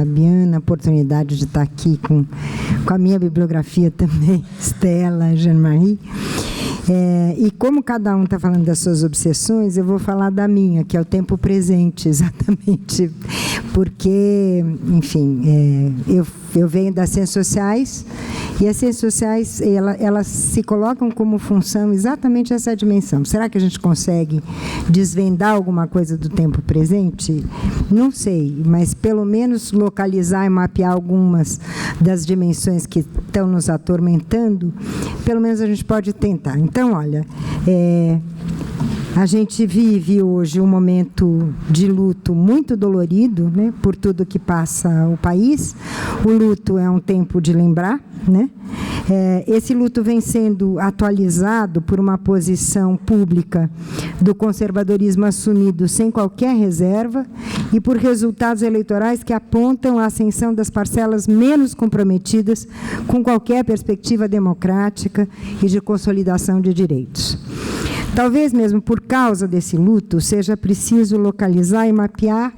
Fabiana, a oportunidade de estar aqui com a minha bibliografia também, Stella, Jean-Marie. E como cada um está falando das suas obsessões, eu vou falar da minha, que é o tempo presente, exatamente, porque, enfim, eu venho das ciências sociais, e as ciências sociais, elas se colocam como função exatamente essa dimensão. Será que a gente consegue desvendar alguma coisa do tempo presente? Não sei, mas pelo menos localizar e mapear algumas das dimensões que estão nos atormentando, pelo menos a gente pode tentar. Então, olha, a gente vive hoje um momento de luto muito dolorido, né, por tudo que passa o país. O luto é um tempo de lembrar, né? Esse luto vem sendo atualizado por uma posição pública do conservadorismo assumido sem qualquer reserva e por resultados eleitorais que apontam a ascensão das parcelas menos comprometidas com qualquer perspectiva democrática e de consolidação de direitos. Talvez mesmo por causa desse luto, seja preciso localizar e mapear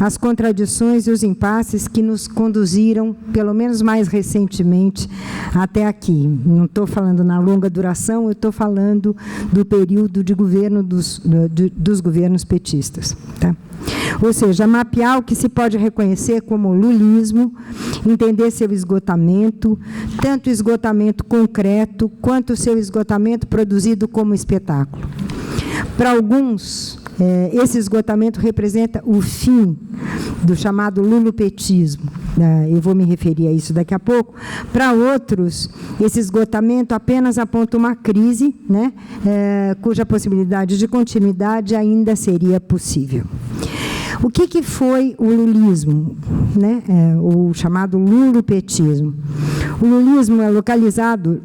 as contradições e os impasses que nos conduziram, pelo menos mais recentemente, até aqui. Não estou falando na longa duração, eu estou falando do período de governo dos governos petistas. Tá? Ou seja, mapear o que se pode reconhecer como lulismo, entender seu esgotamento, tanto esgotamento concreto, quanto seu esgotamento produzido como espetáculo. Para alguns, esse esgotamento representa o fim do chamado lulopetismo. Eu vou me referir a isso daqui a pouco. Para outros, esse esgotamento apenas aponta uma crise, né, cuja possibilidade de continuidade ainda seria possível. O que foi o lulismo, né? O chamado lulopetismo? O lulismo é localizado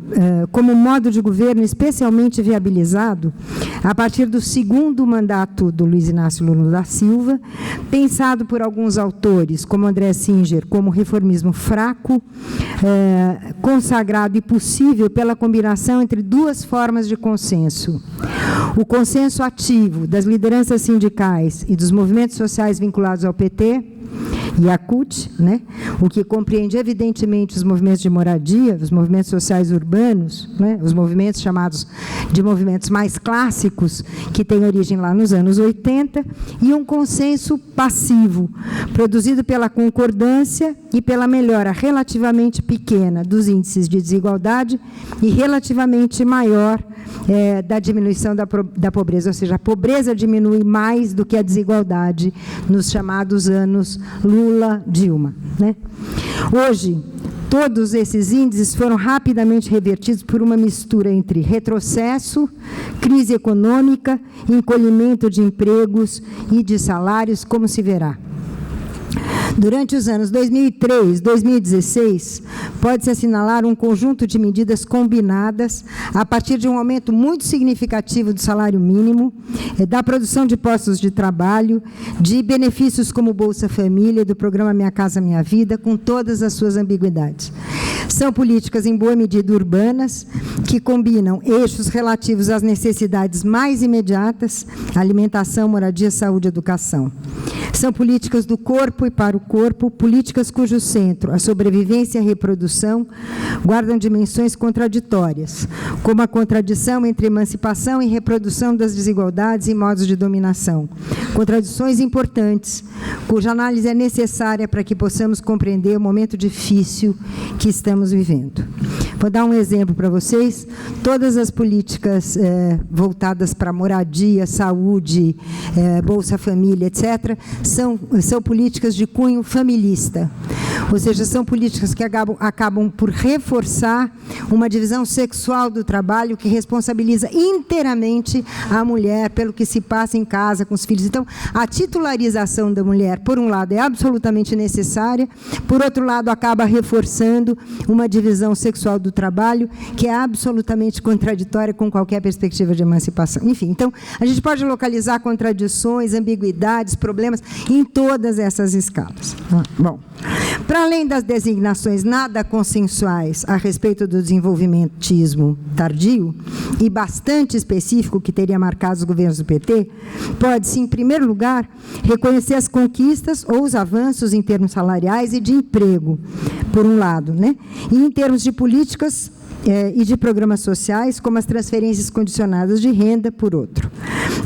como modo de governo especialmente viabilizado a partir do segundo mandato do Luiz Inácio Lula da Silva, pensado por alguns autores, como André Singer, como reformismo fraco, consagrado e possível pela combinação entre duas formas de consenso. O consenso ativo das lideranças sindicais e dos movimentos sociais vinculados ao PT e à CUT, né? O que compreende, evidentemente, os movimentos de moradia, os movimentos sociais urbanos, né? Os movimentos chamados de movimentos mais clássicos, que têm origem lá nos anos 80, e um consenso passivo, produzido pela concordância e pela melhora relativamente pequena dos índices de desigualdade e relativamente maior da diminuição da pobreza, ou seja, a pobreza diminui mais do que a desigualdade nos chamados anos Lula-Dilma, né? Hoje, todos esses índices foram rapidamente revertidos por uma mistura entre retrocesso, crise econômica, encolhimento de empregos e de salários, como se verá. Durante os anos 2003 e 2016, pode-se assinalar um conjunto de medidas combinadas a partir de um aumento muito significativo do salário mínimo, da produção de postos de trabalho, de benefícios como Bolsa Família, do programa Minha Casa Minha Vida, com todas as suas ambiguidades. São políticas, em boa medida, urbanas, que combinam eixos relativos às necessidades mais imediatas, alimentação, moradia, saúde e educação. São políticas do corpo e para o corpo, políticas cujo centro, a sobrevivência e a reprodução, guardam dimensões contraditórias, como a contradição entre emancipação e reprodução das desigualdades e modos de dominação. Contradições importantes, cuja análise é necessária para que possamos compreender o momento difícil que estamos vivendo. Vou dar um exemplo para vocês. Todas as políticas voltadas para moradia, saúde, Bolsa Família, etc., são políticas de cunho familista. Ou seja, são políticas que acabam por reforçar uma divisão sexual do trabalho que responsabiliza inteiramente a mulher pelo que se passa em casa com os filhos. Então, a titularização da mulher, por um lado, é absolutamente necessária, por outro lado, acaba reforçando uma divisão sexual do trabalho que é absolutamente contraditória com qualquer perspectiva de emancipação. Enfim, então, a gente pode localizar contradições, ambiguidades, problemas em todas essas escalas. Bom, Para além das designações nada consensuais a respeito do desenvolvimentismo tardio, e bastante específico que teria marcado os governos do PT, pode-se, em primeiro lugar, reconhecer as conquistas ou os avanços em termos salariais e de emprego, por um lado, né? E em termos de políticas e de programas sociais, como as transferências condicionadas de renda, por outro.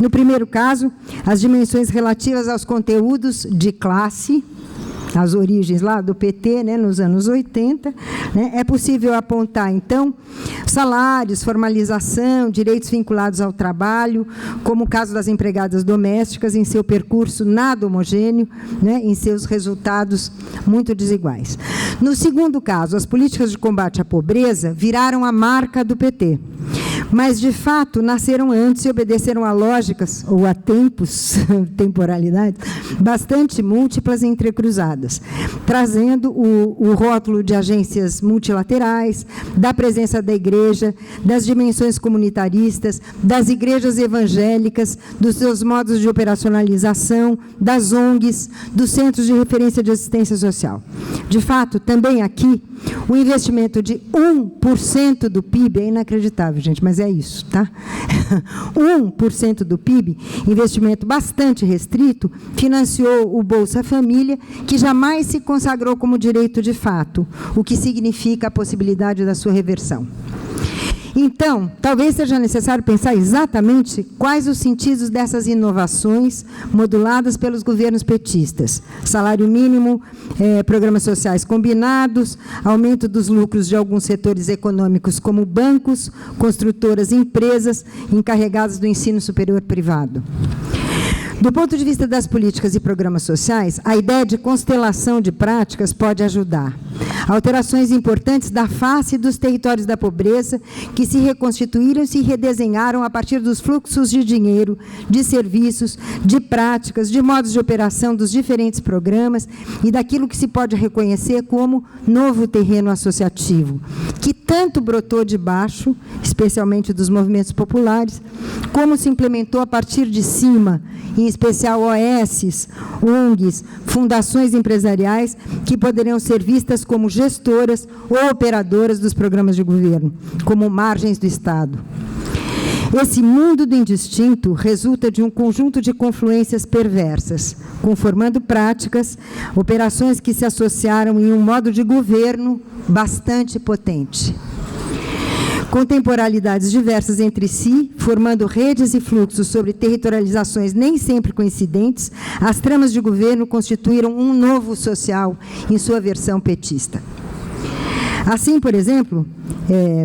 No primeiro caso, as dimensões relativas aos conteúdos de classe, as origens lá do PT, né, nos anos 80, né, é possível apontar, então, salários, formalização, direitos vinculados ao trabalho, como o caso das empregadas domésticas, em seu percurso nada homogêneo, né, em seus resultados muito desiguais. No segundo caso, as políticas de combate à pobreza viraram a marca do PT, mas, de fato, nasceram antes e obedeceram a lógicas, ou a tempos, temporalidades, bastante múltiplas e entrecruzadas, trazendo o rótulo de agências multilaterais, da presença da igreja, das dimensões comunitaristas, das igrejas evangélicas, dos seus modos de operacionalização, das ONGs, dos centros de referência de assistência social. De fato, também aqui, o investimento de 1% do PIB, é inacreditável, gente, mas é isso, tá? 1% do PIB, investimento bastante restrito, financiou o Bolsa Família, que jamais se consagrou como direito de fato, o que significa a possibilidade da sua reversão. Então, talvez seja necessário pensar exatamente quais os sentidos dessas inovações moduladas pelos governos petistas. Salário mínimo, programas sociais combinados, aumento dos lucros de alguns setores econômicos, como bancos, construtoras e empresas encarregadas do ensino superior privado. Do ponto de vista das políticas e programas sociais, a ideia de constelação de práticas pode ajudar. Alterações importantes da face dos territórios da pobreza, que se reconstituíram e se redesenharam a partir dos fluxos de dinheiro, de serviços, de práticas, de modos de operação dos diferentes programas e daquilo que se pode reconhecer como novo terreno associativo, que tanto brotou de baixo, especialmente dos movimentos populares, como se implementou a partir de cima, em especial OS, ONGs, fundações empresariais, que poderiam ser vistas como gestoras ou operadoras dos programas de governo, como margens do Estado. Esse mundo do indistinto resulta de um conjunto de confluências perversas, conformando práticas, operações que se associaram em um modo de governo bastante potente. Com temporalidades diversas entre si, formando redes e fluxos sobre territorializações nem sempre coincidentes, as tramas de governo constituíram um novo social em sua versão petista. Assim, por exemplo,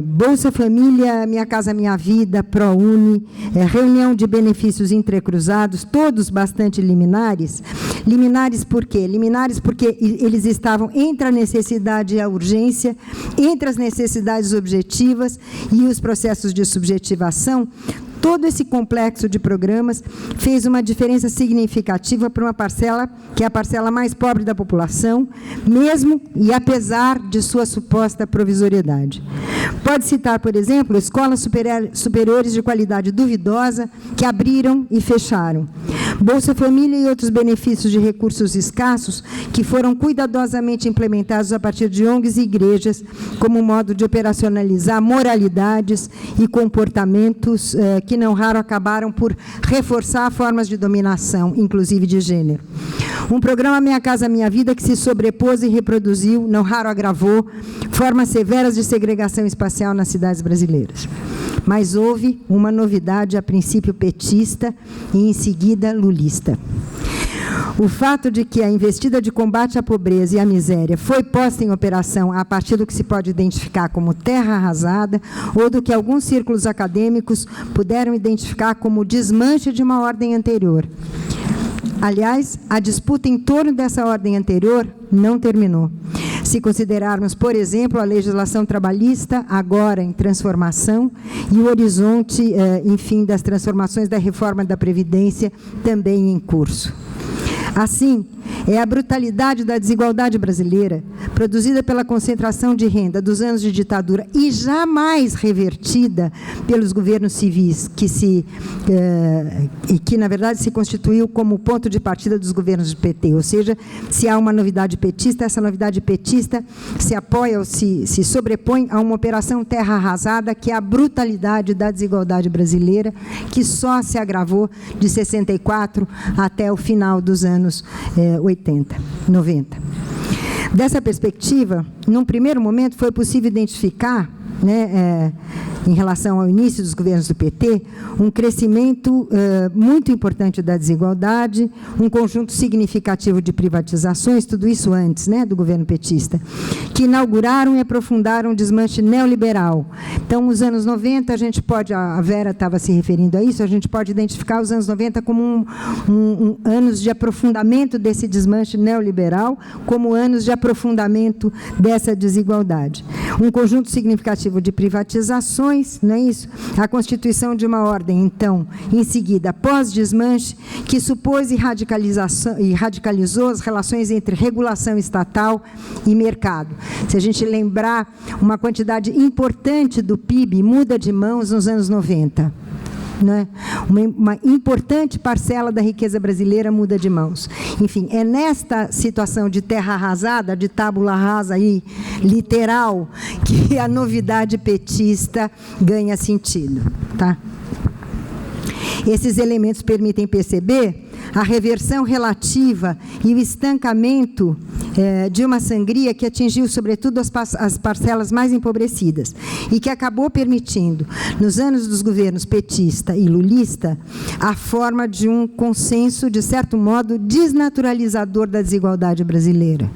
Bolsa Família, Minha Casa Minha Vida, ProUni, reunião de benefícios entrecruzados, todos bastante liminares. Liminares por quê? Liminares porque eles estavam entre a necessidade e a urgência, entre as necessidades objetivas e os processos de subjetivação. Todo esse complexo de programas fez uma diferença significativa para uma parcela, que é a parcela mais pobre da população, mesmo e apesar de sua suposta provisoriedade. Pode citar, por exemplo, escolas superiores de qualidade duvidosa que abriram e fecharam. Bolsa Família e outros benefícios de recursos escassos que foram cuidadosamente implementados a partir de ONGs e igrejas como modo de operacionalizar moralidades e comportamentos que não raro acabaram por reforçar formas de dominação, inclusive de gênero. Um programa Minha Casa Minha Vida que se sobrepôs e reproduziu, não raro agravou, formas severas de segregação espacial nas cidades brasileiras. Mas houve uma novidade, a princípio petista e, em seguida, lulista. O fato de que a investida de combate à pobreza e à miséria foi posta em operação a partir do que se pode identificar como terra arrasada ou do que alguns círculos acadêmicos puderam identificar como desmanche de uma ordem anterior. Aliás, a disputa em torno dessa ordem anterior não terminou. Se considerarmos, por exemplo, a legislação trabalhista, agora em transformação, e o horizonte, enfim, das transformações da reforma da Previdência, também em curso. Assim, é a brutalidade da desigualdade brasileira, produzida pela concentração de renda dos anos de ditadura e jamais revertida pelos governos civis, que na verdade, se constituiu como ponto de partida dos governos do PT. Ou seja, se há uma novidade petista, essa novidade petista se apoia ou se sobrepõe a uma operação terra arrasada, que é a brutalidade da desigualdade brasileira, que só se agravou de 64 até o final dos anos 80, 90. Dessa perspectiva, num primeiro momento, foi possível identificar, em relação ao início dos governos do PT, um crescimento muito importante da desigualdade, um conjunto significativo de privatizações, tudo isso antes do governo petista, que inauguraram e aprofundaram o desmanche neoliberal. Então, os anos 90, a gente pode, a Vera estava se referindo a isso, a gente pode identificar os anos 90 como anos de aprofundamento desse desmanche neoliberal, como anos de aprofundamento dessa desigualdade. Um conjunto significativo de privatizações, não é isso? A constituição de uma ordem, então, em seguida, pós-desmanche, que supôs e radicalizou as relações entre regulação estatal e mercado. Se a gente lembrar, uma quantidade importante do PIB muda de mãos nos anos 90. Uma importante parcela da riqueza brasileira muda de mãos. Enfim, é nesta situação de terra arrasada, de tábula rasa aí, literal, que a novidade petista ganha sentido. Tá? Esses elementos permitem perceber a reversão relativa e o estancamento de uma sangria que atingiu, sobretudo, as parcelas mais empobrecidas e que acabou permitindo, nos anos dos governos petista e lulista, a forma de um consenso, de certo modo, desnaturalizador da desigualdade brasileira.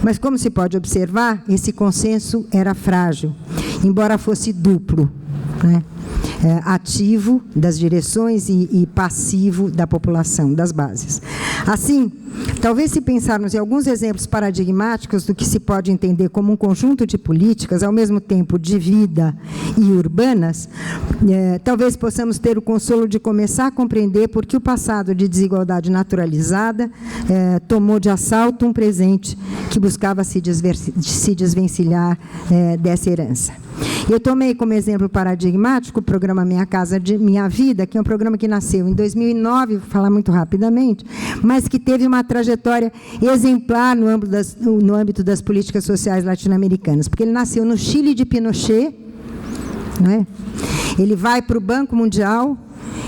Mas, como se pode observar, esse consenso era frágil, embora fosse duplo, ativo das direções e passivo da população, das bases. Assim, talvez, se pensarmos em alguns exemplos paradigmáticos do que se pode entender como um conjunto de políticas, ao mesmo tempo de vida e urbanas, talvez possamos ter o consolo de começar a compreender por que o passado de desigualdade naturalizada tomou de assalto um presente que buscava se desvencilhar dessa herança. Eu tomei como exemplo paradigmático o programa Minha Casa Minha Vida, que é um programa que nasceu em 2009, vou falar muito rapidamente, mas que teve uma trajetória exemplar no âmbito das políticas sociais latino-americanas, porque ele nasceu no Chile de Pinochet, ele vai para o Banco Mundial,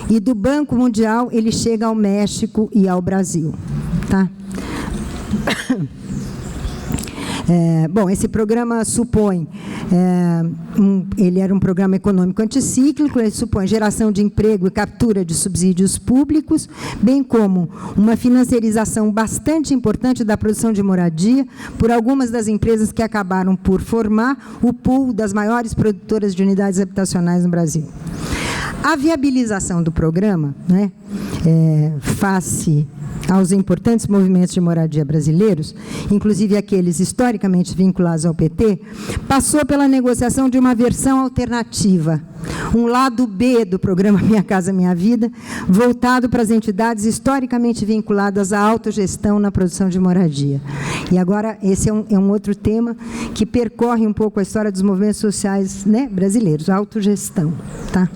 e do Banco Mundial ele chega ao México e ao Brasil. Tá? Bom, esse programa supõe, ele era um programa econômico anticíclico, ele supõe geração de emprego e captura de subsídios públicos, bem como uma financiarização bastante importante da produção de moradia por algumas das empresas que acabaram por formar o pool das maiores produtoras de unidades habitacionais no Brasil. A viabilização do programa, face aos importantes movimentos de moradia brasileiros, inclusive aqueles historicamente vinculados ao PT, passou pela negociação de uma versão alternativa, um lado B do programa Minha Casa Minha Vida, voltado para as entidades historicamente vinculadas à autogestão na produção de moradia. E agora, esse é um outro tema que percorre um pouco a história dos movimentos sociais brasileiros, a autogestão. Tá?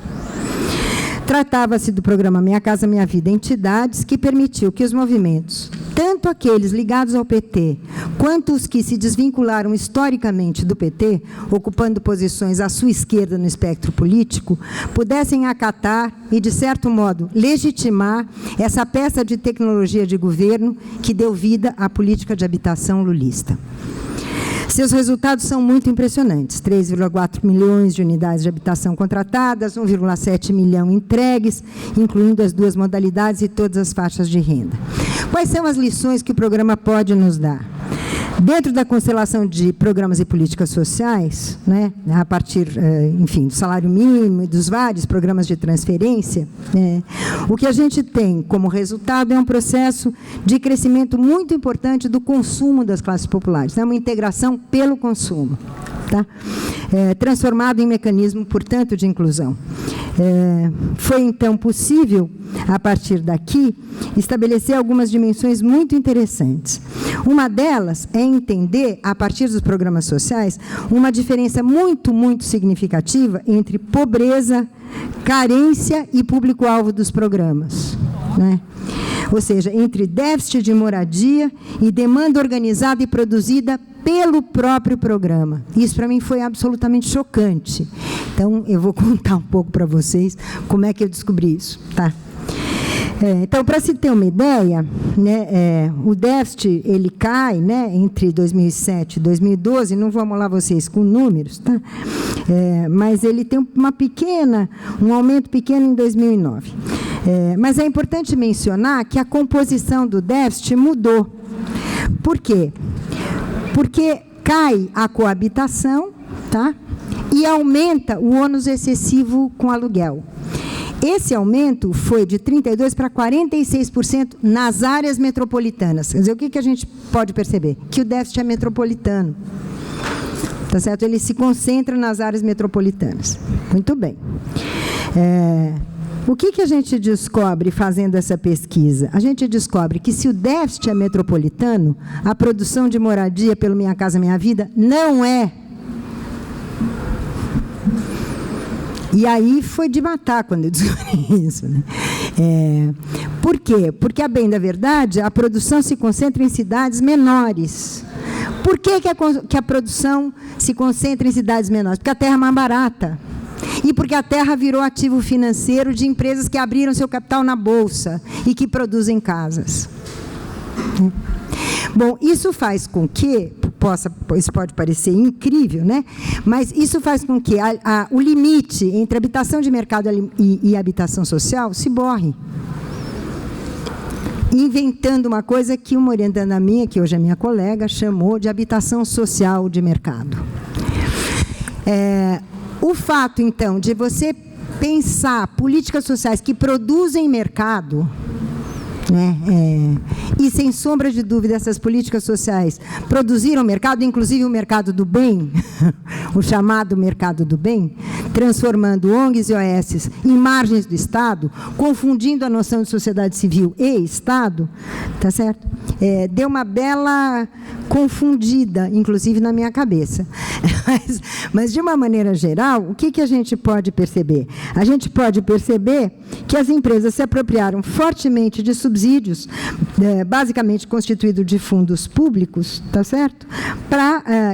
Tratava-se do programa Minha Casa Minha Vida, entidades que permitiu que os movimentos, tanto aqueles ligados ao PT, quanto os que se desvincularam historicamente do PT, ocupando posições à sua esquerda no espectro político, pudessem acatar e, de certo modo, legitimar essa peça de tecnologia de governo que deu vida à política de habitação lulista. Seus resultados são muito impressionantes, 3,4 milhões de unidades de habitação contratadas, 1,7 milhão entregues, incluindo as duas modalidades e todas as faixas de renda. Quais são as lições que o programa pode nos dar? Dentro da constelação de programas e políticas sociais, a partir, enfim, do salário mínimo e dos vários programas de transferência, o que a gente tem como resultado é um processo de crescimento muito importante do consumo das classes populares, uma integração pelo consumo. tá? Transformado em mecanismo, portanto, de inclusão. Foi, então, possível, a partir daqui, estabelecer algumas dimensões muito interessantes. Uma delas é entender, a partir dos programas sociais, uma diferença muito, muito significativa entre pobreza, carência e público-alvo dos programas, né? Ou seja, entre déficit de moradia e demanda organizada e produzida pelo próprio programa. Isso, para mim, foi absolutamente chocante. Então, eu vou contar um pouco para vocês como é que eu descobri isso, tá? Então, para se ter uma ideia, né, o déficit ele cai, né, entre 2007 e 2012, não vou amolar vocês com números, tá? Mas ele tem um aumento pequeno em 2009. Mas é importante mencionar que a composição do déficit mudou. Por quê? Porque cai a coabitação, tá? E aumenta o ônus excessivo com aluguel. Esse aumento foi de 32% para 46% nas áreas metropolitanas. Quer dizer, o que a gente pode perceber? Que o déficit é metropolitano. Tá certo? Ele se concentra nas áreas metropolitanas. Muito bem. O que a gente descobre fazendo essa pesquisa? A gente descobre que, se o déficit é metropolitano, a produção de moradia pelo Minha Casa Minha Vida não é. E aí foi de matar quando eu descobri isso, né? Por quê? Porque, a bem da verdade, a produção se concentra em cidades menores. Por que a produção se concentra em cidades menores? Porque a terra é mais barata. E porque a terra virou ativo financeiro de empresas que abriram seu capital na Bolsa e que produzem casas. Bom, isso faz com que, isso pode parecer incrível, né? Mas isso faz com que o limite entre habitação de mercado e habitação social se borre. Inventando uma coisa que uma orientanda minha, que hoje é minha colega, chamou de habitação social de mercado. O fato, então, de você pensar políticas sociais que produzem mercado, né, e, sem sombra de dúvida, essas políticas sociais produziram mercado, inclusive o mercado do bem, o chamado mercado do bem, transformando ONGs e OS em margens do Estado, confundindo a noção de sociedade civil e Estado, tá certo? Deu uma bela confundida, inclusive na minha cabeça. Mas, de uma maneira geral, o que a gente pode perceber? A gente pode perceber que as empresas se apropriaram fortemente de subsídios, basicamente constituídos de fundos públicos, tá certo?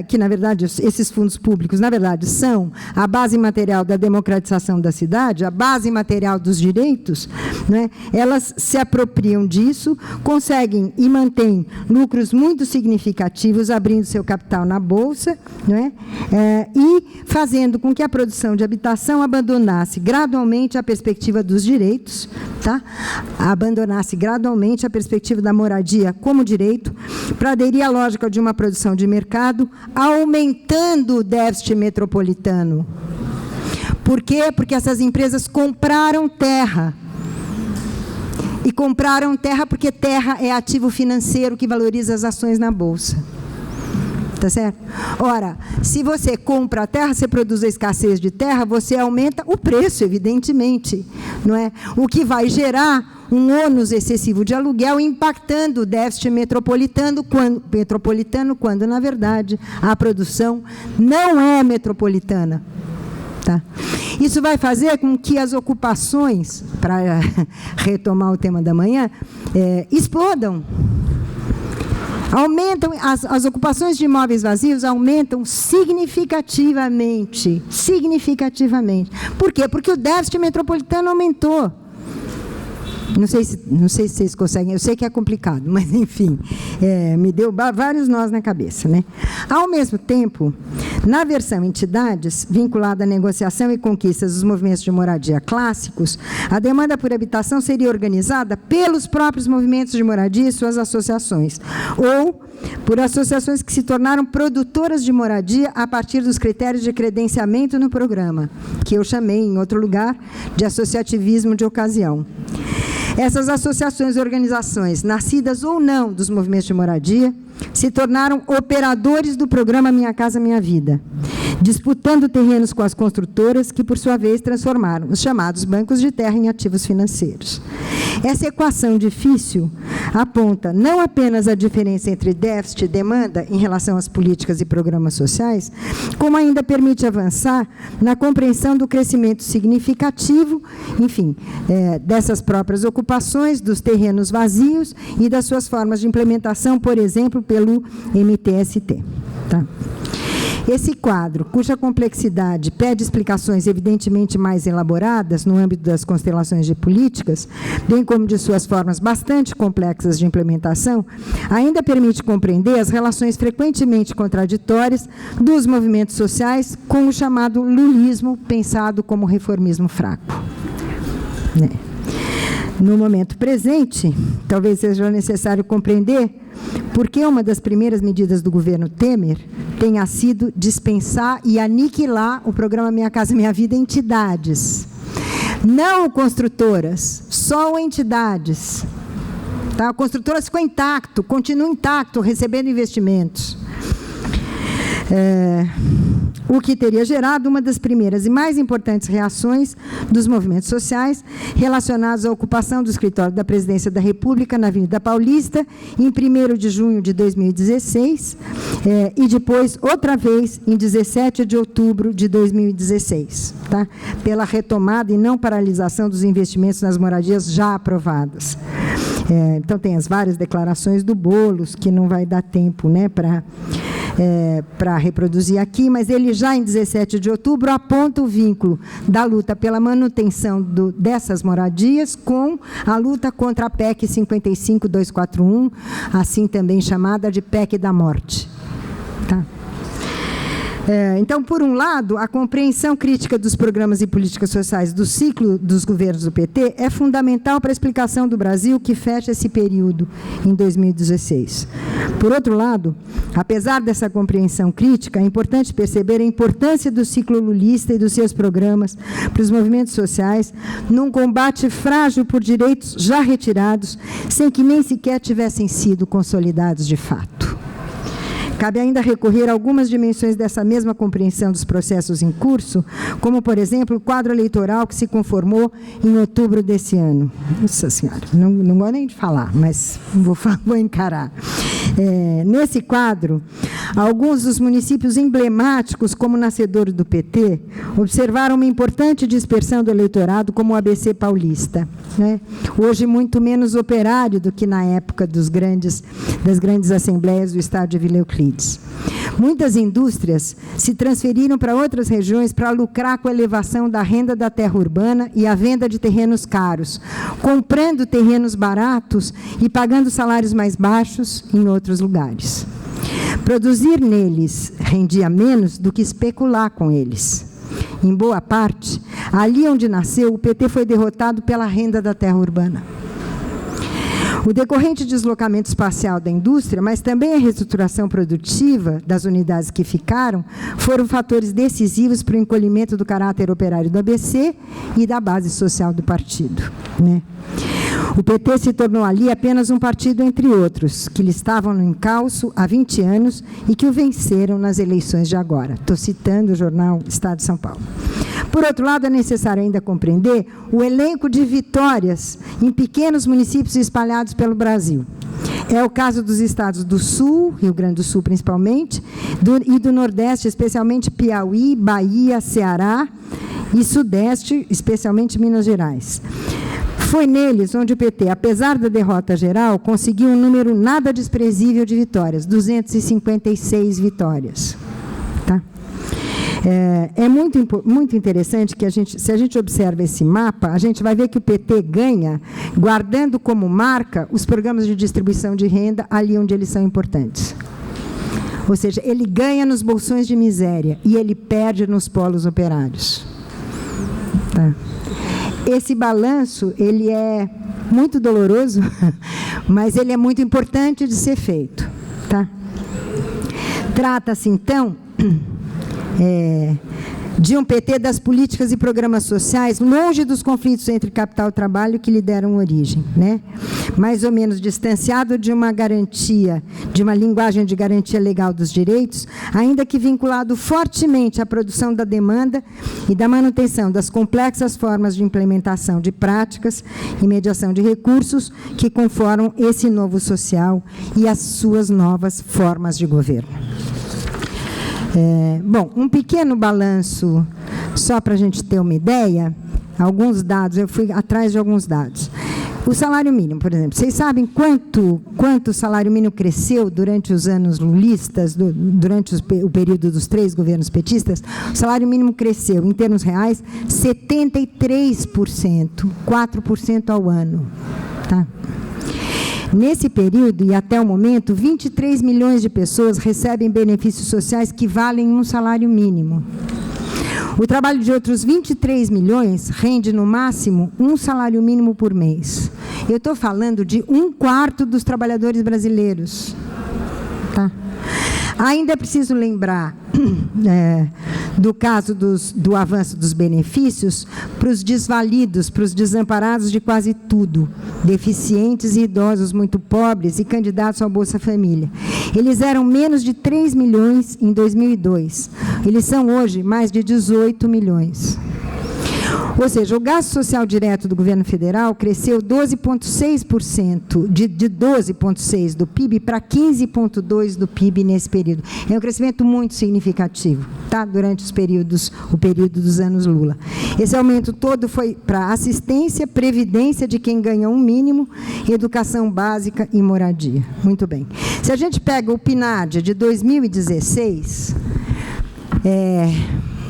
Que, na verdade, esses fundos públicos, na verdade, são a base material da democratização da cidade, a base material dos direitos, né? Elas se apropriam disso, conseguem e mantêm lucros muito significativos, abrindo seu capital na Bolsa, né? E fazendo com que a produção de habitação abandonasse gradualmente a perspectiva dos direitos, tá? Abandonasse gradualmente a perspectiva da moradia como direito, para aderir à lógica de uma produção de mercado, aumentando o déficit metropolitano. Por quê? Porque essas empresas compraram terra. E compraram terra porque terra é ativo financeiro que valoriza as ações na Bolsa. Tá certo? Ora, se você compra a terra, você produz a escassez de terra, você aumenta o preço, evidentemente, não é? O que vai gerar um ônus excessivo de aluguel, impactando o déficit metropolitano, quando, na verdade, a produção não é metropolitana. Tá? Isso vai fazer com que as ocupações, para retomar o tema da manhã, explodam. Aumentam, as ocupações de imóveis vazios aumentam significativamente. Significativamente. Por quê? Porque o déficit metropolitano aumentou. Não sei se vocês conseguem, eu sei que é complicado, mas, enfim, me deu vários nós na cabeça, né? Ao mesmo tempo, na versão entidades, vinculada à negociação e conquistas dos movimentos de moradia clássicos, a demanda por habitação seria organizada pelos próprios movimentos de moradia e suas associações, ou por associações que se tornaram produtoras de moradia a partir dos critérios de credenciamento no programa, que eu chamei, em outro lugar, de associativismo de ocasião. Essas associações e organizações, nascidas ou não dos movimentos de moradia, se tornaram operadores do programa Minha Casa Minha Vida. disputando terrenos com as construtoras, que, por sua vez, transformaram os chamados bancos de terra em ativos financeiros. Essa equação difícil aponta não apenas a diferença entre déficit e demanda em relação às políticas e programas sociais, como ainda permite avançar na compreensão do crescimento significativo, enfim, dessas próprias ocupações, dos terrenos vazios e das suas formas de implementação, por exemplo, pelo MTST. Tá? Esse quadro, cuja complexidade pede explicações evidentemente mais elaboradas no âmbito das constelações de políticas, bem como de suas formas bastante complexas de implementação, ainda permite compreender as relações frequentemente contraditórias dos movimentos sociais com o chamado lulismo, pensado como reformismo fraco. Né? No momento presente, talvez seja necessário compreender por que uma das primeiras medidas do governo Temer tenha sido dispensar e aniquilar o programa Minha Casa Minha Vida em entidades. Não construtoras, só entidades. Tá? Construtoras ficou intacto, continua intacto, recebendo investimentos. O que teria gerado uma das primeiras e mais importantes reações dos movimentos sociais relacionados à ocupação do escritório da Presidência da República na Avenida Paulista, em 1º de junho de 2016, e depois, outra vez, em 17 de outubro de 2016, tá? Pela retomada e não paralisação dos investimentos nas moradias já aprovadas. Então, tem as várias declarações do Boulos, que não vai dar tempo, né, para reproduzir aqui, mas ele já em 17 de outubro aponta o vínculo da luta pela manutenção dessas moradias com a luta contra a PEC 55.241, assim também chamada de PEC da morte. Tá? Então, por um lado, a compreensão crítica dos programas e políticas sociais do ciclo dos governos do PT é fundamental para a explicação do Brasil que fecha esse período em 2016. Por outro lado, apesar dessa compreensão crítica, é importante perceber a importância do ciclo lulista e dos seus programas para os movimentos sociais num combate frágil por direitos já retirados, sem que nem sequer tivessem sido consolidados de fato. Cabe ainda recorrer a algumas dimensões dessa mesma compreensão dos processos em curso, como, por exemplo, o quadro eleitoral que se conformou em outubro desse ano. Nossa Senhora, não gosto nem de falar, mas vou encarar. Nesse quadro, alguns dos municípios emblemáticos como nascedouro do PT observaram uma importante dispersão do eleitorado como o ABC paulista, né? Hoje muito menos operário do que na época das grandes assembleias do estado de Vila Euclides. Muitas indústrias se transferiram para outras regiões para lucrar com a elevação da renda da terra urbana e a venda de terrenos caros, comprando terrenos baratos e pagando salários mais baixos em outros lugares. Produzir neles rendia menos do que especular com eles. Em boa parte, ali onde nasceu, o PT foi derrotado pela renda da terra urbana. O decorrente deslocamento espacial da indústria, mas também a reestruturação produtiva das unidades que ficaram, foram fatores decisivos para o encolhimento do caráter operário do ABC e da base social do partido, né? O PT se tornou ali apenas um partido entre outros, que lhe estavam no encalço há 20 anos e que o venceram nas eleições de agora. Estou citando o jornal Estado de São Paulo. Por outro lado, é necessário ainda compreender o elenco de vitórias em pequenos municípios espalhados pelo Brasil. É o caso dos estados do Sul, Rio Grande do Sul principalmente, e do Nordeste, especialmente Piauí, Bahia, Ceará, e Sudeste, especialmente Minas Gerais. Foi neles onde o PT, apesar da derrota geral, conseguiu um número nada desprezível de vitórias, 256 vitórias. Tá? É muito interessante que se a gente observa esse mapa, a gente vai ver que o PT ganha, guardando como marca os programas de distribuição de renda ali onde eles são importantes. Ou seja, ele ganha nos bolsões de miséria e ele perde nos polos operários. Tá? Esse balanço, ele é muito doloroso, mas ele é muito importante de ser feito. Tá? Trata-se, então, de um PT das políticas e programas sociais, longe dos conflitos entre capital e trabalho que lhe deram origem, né? Mais ou menos distanciado de uma garantia, de uma linguagem de garantia legal dos direitos, ainda que vinculado fortemente à produção da demanda e da manutenção das complexas formas de implementação de práticas e mediação de recursos que conformam esse novo social e as suas novas formas de governo. Bom, um pequeno balanço, só para a gente ter uma ideia, alguns dados, eu fui atrás de alguns dados. O salário mínimo, por exemplo, vocês sabem quanto o salário mínimo cresceu durante os anos lulistas, durante o período dos 3 governos petistas? O salário mínimo cresceu, em termos reais, 73%, 4% ao ano. Tá? Nesse período, e até o momento, 23 milhões de pessoas recebem benefícios sociais que valem um salário mínimo. O trabalho de outros 23 milhões rende, no máximo, um salário mínimo por mês. Eu estou falando de 1/4 dos trabalhadores brasileiros. Tá? Ainda é preciso lembrar do caso do avanço dos benefícios para os desvalidos, para os desamparados de quase tudo, deficientes e idosos muito pobres e candidatos ao Bolsa Família. Eles eram menos de 3 milhões em 2002. Eles são hoje mais de 18 milhões. Ou seja, o gasto social direto do governo federal cresceu 12,6%, de 12,6% do PIB para 15,2% do PIB nesse período. É um crescimento muito significativo, tá? Durante o período dos anos Lula. Esse aumento todo foi para assistência, previdência de quem ganha um mínimo, educação básica e moradia. Muito bem. Se a gente pega o PNAD de 2016,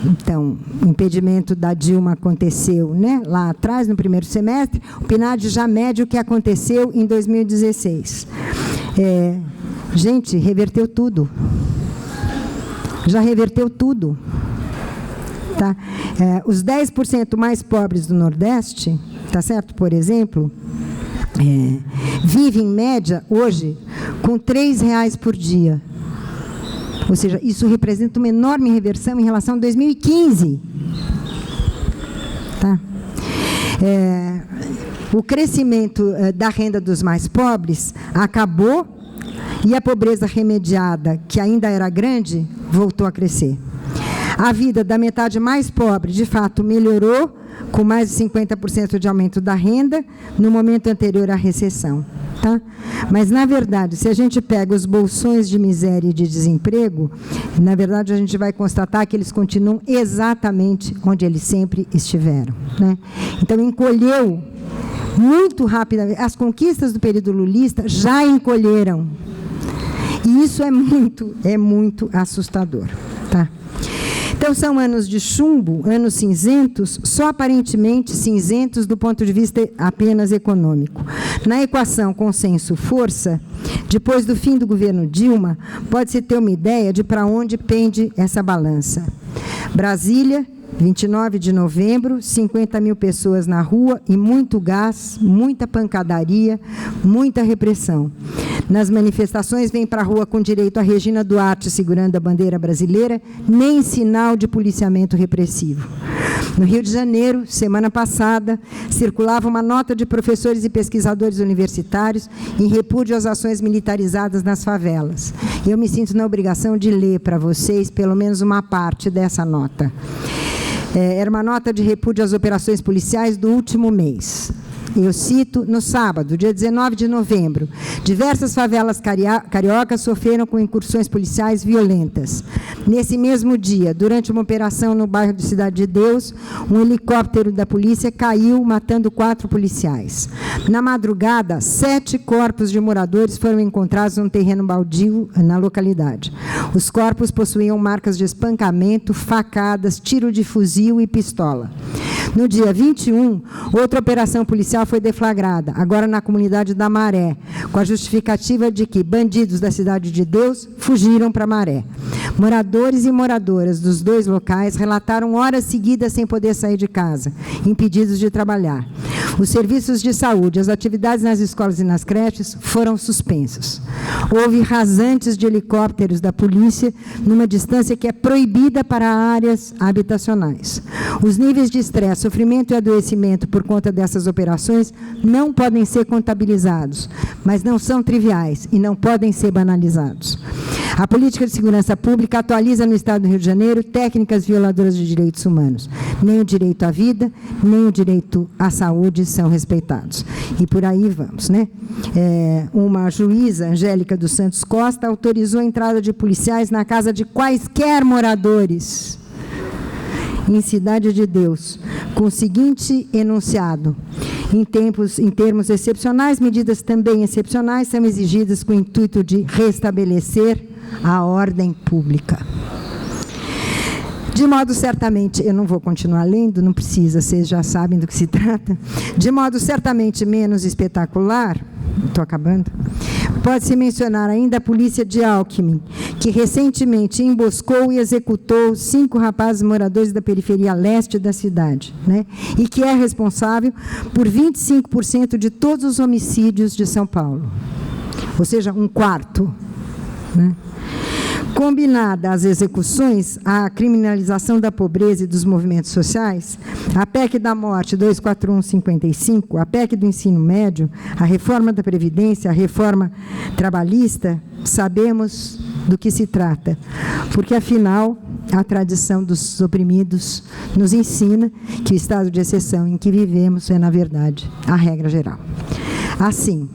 então, o impedimento da Dilma aconteceu, né, lá atrás, no primeiro semestre. O PNAD já mede o que aconteceu em 2016. Gente, reverteu tudo. Já reverteu tudo. Tá? Os 10% mais pobres do Nordeste, tá certo? Por exemplo, vivem, em média, hoje, com R$ 3,00 por dia. Ou seja, isso representa uma enorme reversão em relação a 2015. Tá? O crescimento da renda dos mais pobres acabou e a pobreza remediada, que ainda era grande, voltou a crescer. A vida da metade mais pobre, de fato, melhorou, com mais de 50% de aumento da renda, no momento anterior à recessão. Tá? Mas, na verdade, se a gente pega os bolsões de miséria e de desemprego, na verdade, a gente vai constatar que eles continuam exatamente onde eles sempre estiveram. Né? Então, encolheu muito rapidamente. As conquistas do período lulista já encolheram. E isso é muito assustador. Tá? Então, são anos de chumbo, anos cinzentos, só aparentemente cinzentos do ponto de vista apenas econômico. Na equação consenso-força, depois do fim do governo Dilma, pode-se ter uma ideia de para onde pende essa balança. Brasília, 29 de novembro, 50 mil pessoas na rua e muito gás, muita pancadaria, muita repressão. Nas manifestações, vem para a rua com direito a Regina Duarte segurando a bandeira brasileira, nem sinal de policiamento repressivo. No Rio de Janeiro, semana passada, circulava uma nota de professores e pesquisadores universitários em repúdio às ações militarizadas nas favelas. Eu me sinto na obrigação de ler para vocês pelo menos uma parte dessa nota. Era uma nota de repúdio às operações policiais do último mês. Eu cito, no sábado, dia 19 de novembro, diversas favelas cariocas sofreram com incursões policiais violentas. Nesse mesmo dia, durante uma operação no bairro de Cidade de Deus, um helicóptero da polícia caiu, matando 4 policiais. Na madrugada, 7 corpos de moradores foram encontrados num terreno baldio na localidade. Os corpos possuíam marcas de espancamento, facadas, tiro de fuzil e pistola. No dia 21, outra operação policial foi deflagrada, agora na comunidade da Maré, com a justificativa de que bandidos da Cidade de Deus fugiram para Maré. Moradores e moradoras dos 2 locais relataram horas seguidas sem poder sair de casa, impedidos de trabalhar. Os serviços de saúde, as atividades nas escolas e nas creches foram suspensos. Houve rasantes de helicópteros da polícia numa distância que é proibida para áreas habitacionais. Os níveis de estresse, sofrimento e adoecimento por conta dessas operações não podem ser contabilizados, mas não são triviais e não podem ser banalizados. A política de segurança pública atualiza no Estado do Rio de Janeiro técnicas violadoras de direitos humanos. Nem o direito à vida, nem o direito à saúde são respeitados. E por aí vamos, né? Uma juíza, Angélica dos Santos Costa, autorizou a entrada de policiais na casa de quaisquer moradores em Cidade de Deus, com o seguinte enunciado: em termos excepcionais, medidas também excepcionais são exigidas com o intuito de restabelecer a ordem pública. De modo certamente, eu não vou continuar lendo, não precisa, vocês já sabem do que se trata. De modo certamente menos espetacular, estou acabando, pode-se mencionar ainda a polícia de Alckmin, que recentemente emboscou e executou 5 rapazes moradores da periferia leste da cidade, né? E que é responsável por 25% de todos os homicídios de São Paulo. Ou seja, 1/4, né? Combinada às execuções, a criminalização da pobreza e dos movimentos sociais, a PEC da morte 241/55, a PEC do ensino médio, a reforma da Previdência, a reforma trabalhista, sabemos do que se trata, porque, afinal, a tradição dos oprimidos nos ensina que o estado de exceção em que vivemos é, na verdade, a regra geral. Assim,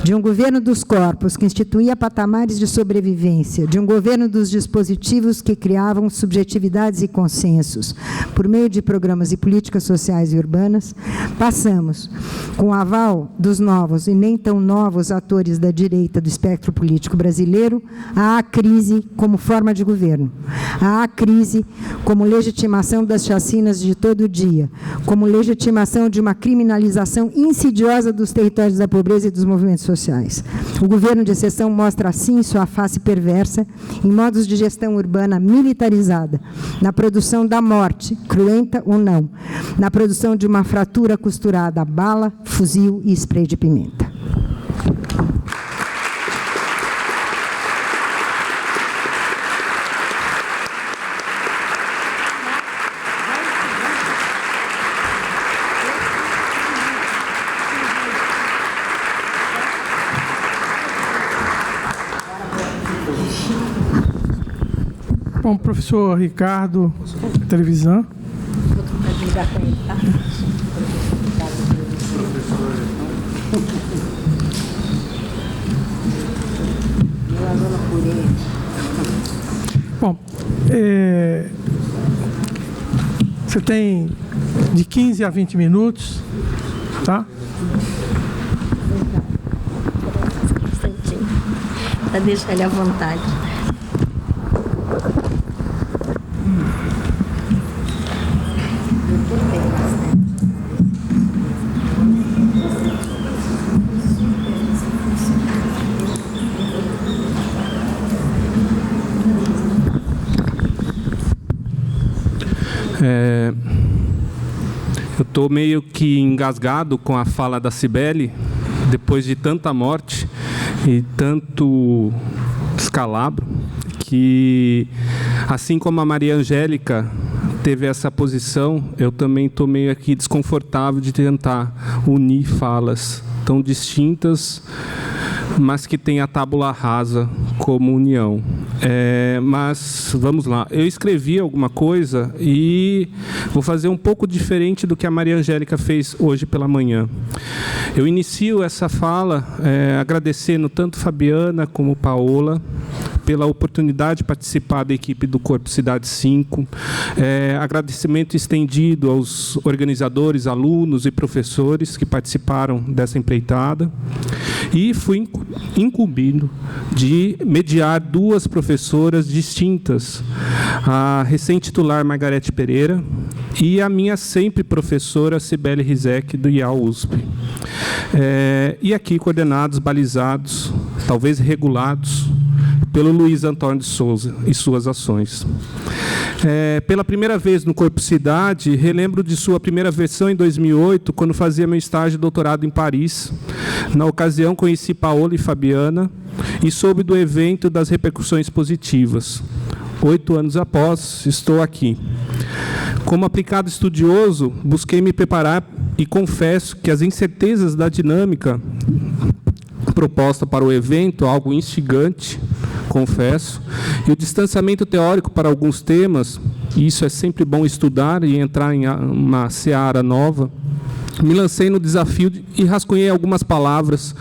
de um governo dos corpos que instituía patamares de sobrevivência, de um governo dos dispositivos que criavam subjetividades e consensos por meio de programas e políticas sociais e urbanas, passamos, com o aval dos novos e nem tão novos atores da direita do espectro político brasileiro, à crise como forma de governo, à crise como legitimação das chacinas de todo dia, como legitimação de uma criminalização insidiosa dos territórios da pobreza e dos movimentos sociais. O governo de exceção mostra, assim, sua face perversa em modos de gestão urbana militarizada, na produção da morte, cruenta ou não, na produção de uma fratura costurada a bala, fuzil e spray de pimenta. Bom, professor Ricardo Trevisan. Vou trocar de lugar com ele, tá? Bom, você tem de 15 a 20 minutos, tá? Um instantinho, para deixar ele à vontade. Eu estou meio que engasgado com a fala da Cibele, depois de tanta morte e tanto descalabro, que, assim como a Maria Angélica teve essa posição, eu também estou meio aqui desconfortável de tentar unir falas tão distintas, mas que tem a tábula rasa como união. Mas vamos lá. Eu escrevi alguma coisa e vou fazer um pouco diferente do que a Maria Angélica fez hoje pela manhã. Eu inicio essa fala agradecendo tanto Fabiana como Paola pela oportunidade de participar da equipe do Corpo Cidade 5. Agradecimento estendido aos organizadores, alunos e professores que participaram dessa empreitada. E fui incumbido de mediar 2 professoras distintas, a recém-titular Margarete Pereira e a minha sempre professora Cibele Rizek, do IAU-USP. E aqui coordenados, balizados, talvez regulados, pelo Luiz Antônio de Souza e suas ações. Pela primeira vez no Corpo Cidade, relembro de sua primeira versão em 2008, quando fazia meu estágio de doutorado em Paris. Na ocasião, conheci Paola e Fabiana e soube do evento das repercussões positivas. 8 anos após, estou aqui. Como aplicado estudioso, busquei me preparar e confesso que as incertezas da dinâmica proposta para o evento, algo instigante, confesso, e o distanciamento teórico para alguns temas, e isso é sempre bom estudar e entrar em uma seara nova, me lancei no desafio e rascunhei algumas palavras.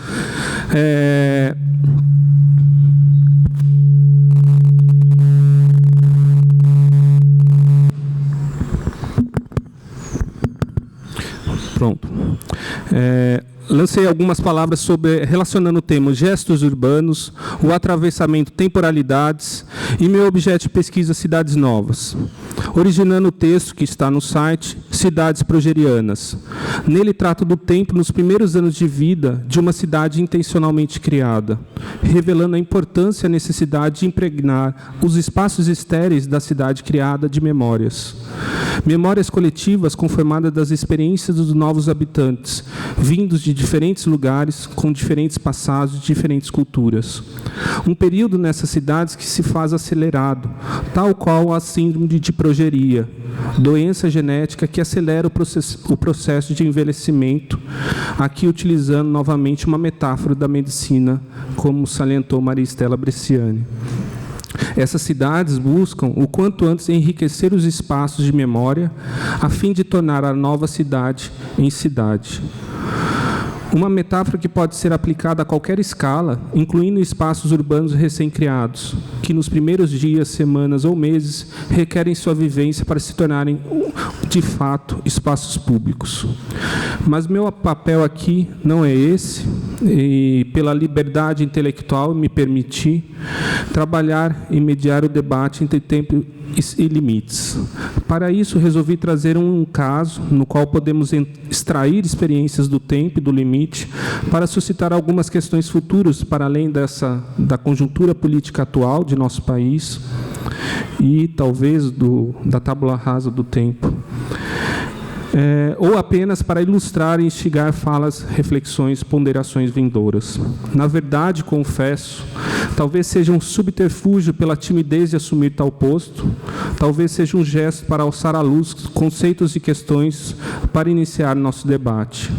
Pronto. Lancei algumas palavras sobre, relacionando o tema gestos urbanos, o atravessamento temporalidades e meu objeto de pesquisa Cidades Novas, originando o texto que está no site Cidades Progerianas. Nele trato do tempo nos primeiros anos de vida de uma cidade intencionalmente criada, revelando a importância e a necessidade de impregnar os espaços estéreis da cidade criada de memórias. Memórias coletivas conformadas das experiências dos novos habitantes, vindos de diferentes lugares, com diferentes passados, diferentes culturas. Um período nessas cidades que se faz acelerado, tal qual a síndrome de progeria, doença genética que acelera o processo de envelhecimento, aqui utilizando novamente uma metáfora da medicina, como salientou Maria Estela Bresciani. Essas cidades buscam, o quanto antes, enriquecer os espaços de memória, a fim de tornar a nova cidade em cidade. Uma metáfora que pode ser aplicada a qualquer escala, incluindo espaços urbanos recém-criados, que nos primeiros dias, semanas ou meses requerem sua vivência para se tornarem, de fato, espaços públicos. Mas meu papel aqui não é esse, e pela liberdade intelectual me permitir trabalhar e mediar o debate entre tempo e limites. Para isso, resolvi trazer um caso no qual podemos extrair experiências do tempo e do limite para suscitar algumas questões futuras para além da conjuntura política atual de nosso país e talvez da tábula rasa do tempo. Ou apenas para ilustrar e instigar falas, reflexões, ponderações vindouras. Na verdade, confesso, talvez seja um subterfúgio pela timidez de assumir tal posto, talvez seja um gesto para alçar à luz conceitos e questões para iniciar nosso debate.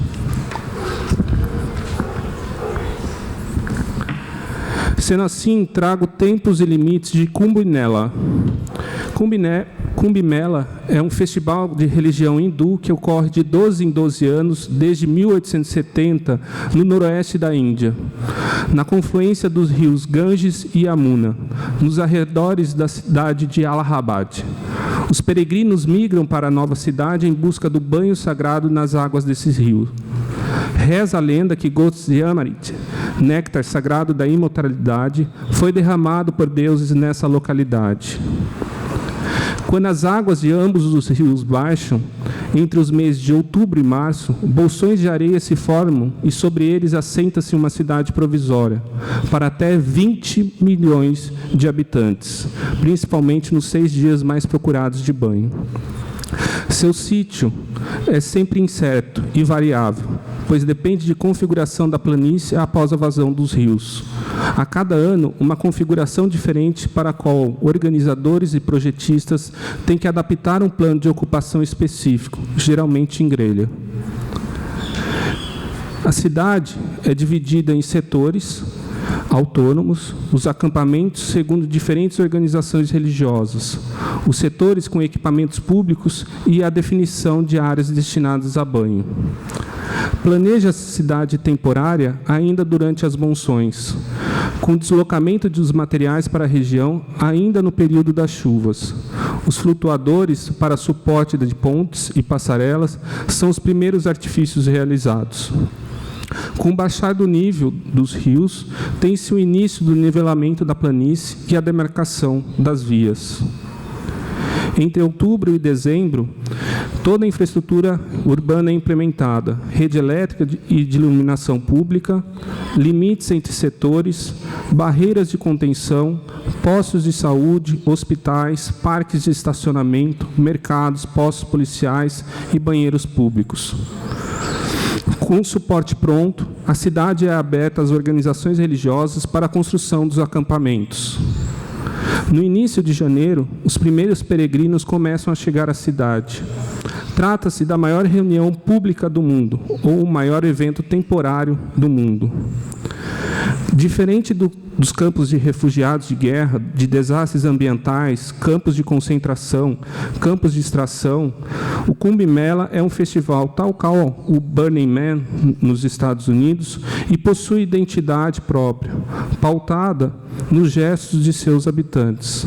Sendo assim, trago tempos e limites de Kumbh-Mela. Kumbh-Mela é um festival de religião hindu que ocorre de 12 em 12 anos, desde 1870, no noroeste da Índia, na confluência dos rios Ganges e Yamuna, nos arredores da cidade de Allahabad. Os peregrinos migram para a nova cidade em busca do banho sagrado nas águas desses rios. Reza a lenda que Gosht Amrit, néctar sagrado da imortalidade, foi derramado por deuses nessa localidade. Quando as águas de ambos os rios baixam, entre os meses de outubro e março, bolsões de areia se formam e sobre eles assenta-se uma cidade provisória, para até 20 milhões de habitantes, principalmente nos 6 dias mais procurados de banho. Seu sítio é sempre incerto e variável, pois depende de configuração da planície após a vazão dos rios. A cada ano, uma configuração diferente para a qual organizadores e projetistas têm que adaptar um plano de ocupação específico, geralmente em grelha. A cidade é dividida em setores autônomos, os acampamentos segundo diferentes organizações religiosas, os setores com equipamentos públicos e a definição de áreas destinadas a banho. Planeja a cidade temporária ainda durante as monções, com deslocamento dos materiais para a região ainda no período das chuvas. Os flutuadores para suporte de pontes e passarelas são os primeiros artifícios realizados. Com o baixar do nível dos rios, tem-se o início do nivelamento da planície e a demarcação das vias. Entre outubro e dezembro, toda a infraestrutura urbana é implementada, rede elétrica e de iluminação pública, limites entre setores, barreiras de contenção, postos de saúde, hospitais, parques de estacionamento, mercados, postos policiais e banheiros públicos. Com o suporte pronto, a cidade é aberta às organizações religiosas para a construção dos acampamentos. No início de janeiro, os primeiros peregrinos começam a chegar à cidade. Trata-se da maior reunião pública do mundo, ou o maior evento temporário do mundo. Diferente dos campos de refugiados de guerra, de desastres ambientais, campos de concentração, campos de extração, o Kumbh Mela é um festival tal qual o Burning Man nos Estados Unidos e possui identidade própria, pautada nos gestos de seus habitantes.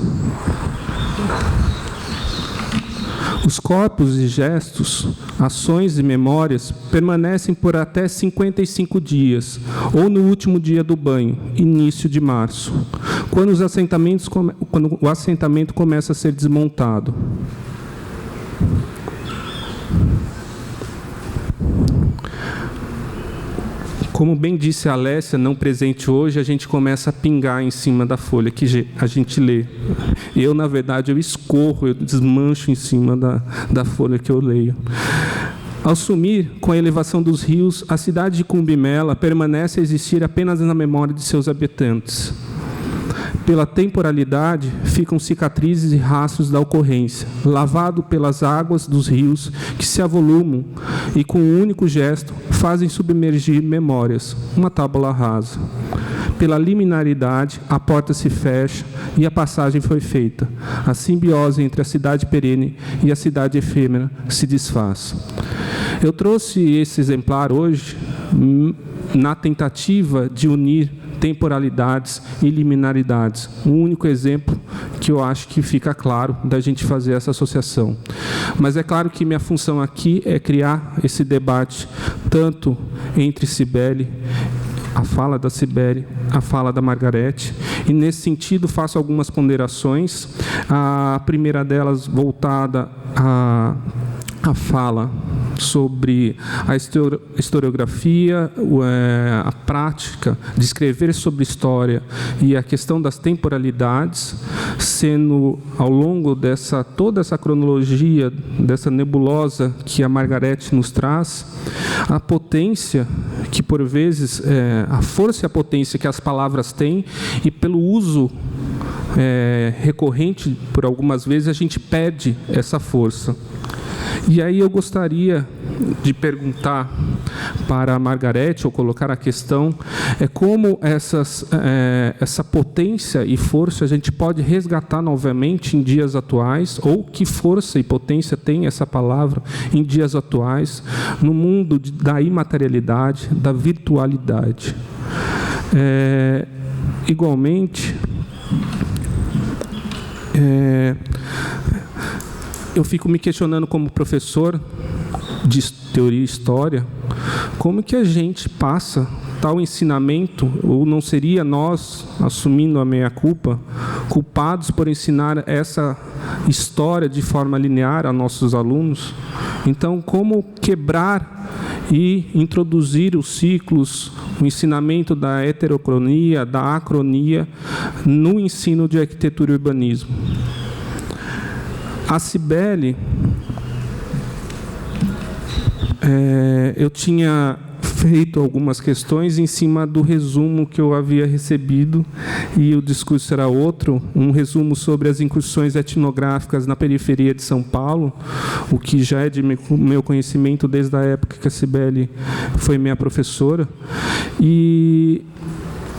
Os corpos e gestos, ações e memórias permanecem por até 55 dias, ou no último dia do banho, início de março, quando o assentamento começa a ser desmontado. Como bem disse a Alessia, não presente hoje, a gente começa a pingar em cima da folha que a gente lê. Eu, na verdade, eu escorro, eu desmancho em cima da folha que eu leio. Ao sumir com a elevação dos rios, a cidade de Kumbh Mela permanece a existir apenas na memória de seus habitantes. Pela temporalidade, ficam cicatrizes e rastros da ocorrência, lavado pelas águas dos rios que se avolumam e, com um único gesto, fazem submergir memórias, uma tábula rasa. Pela liminaridade, a porta se fecha e a passagem foi feita. A simbiose entre a cidade perene e a cidade efêmera se desfaz. Eu trouxe esse exemplar hoje na tentativa de unir temporalidades e liminaridades. Um único exemplo que eu acho que fica claro da gente fazer essa associação. Mas é claro que minha função aqui é criar esse debate tanto entre Cibele, a fala da Cibele, a fala da Margarete, e nesse sentido faço algumas ponderações. A primeira delas voltada à fala sobre a historiografia, a prática de escrever sobre história e a questão das temporalidades, sendo ao longo toda essa cronologia, dessa nebulosa que a Margarete nos traz, a potência que, por vezes, a força e a potência que as palavras têm, e pelo uso recorrente, por algumas vezes, a gente perde essa força. E aí eu gostaria de perguntar para a Margarete, ou colocar a questão, como essa potência e força a gente pode resgatar novamente em dias atuais, ou que força e potência tem essa palavra em dias atuais, no mundo da imaterialidade, da virtualidade. Igualmente, eu fico me questionando como professor de teoria e história, como que a gente passa tal ensinamento, ou não seria nós, assumindo a meia-culpa, culpados por ensinar essa história de forma linear a nossos alunos? Então, como quebrar e introduzir os ciclos, o ensinamento da heterocronia, da acronia, no ensino de arquitetura e urbanismo? A Cibele, eu tinha feito algumas questões em cima do resumo que eu havia recebido, e o discurso era outro, um resumo sobre as incursões etnográficas na periferia de São Paulo, o que já é de meu conhecimento desde a época que a Cibele foi minha professora. E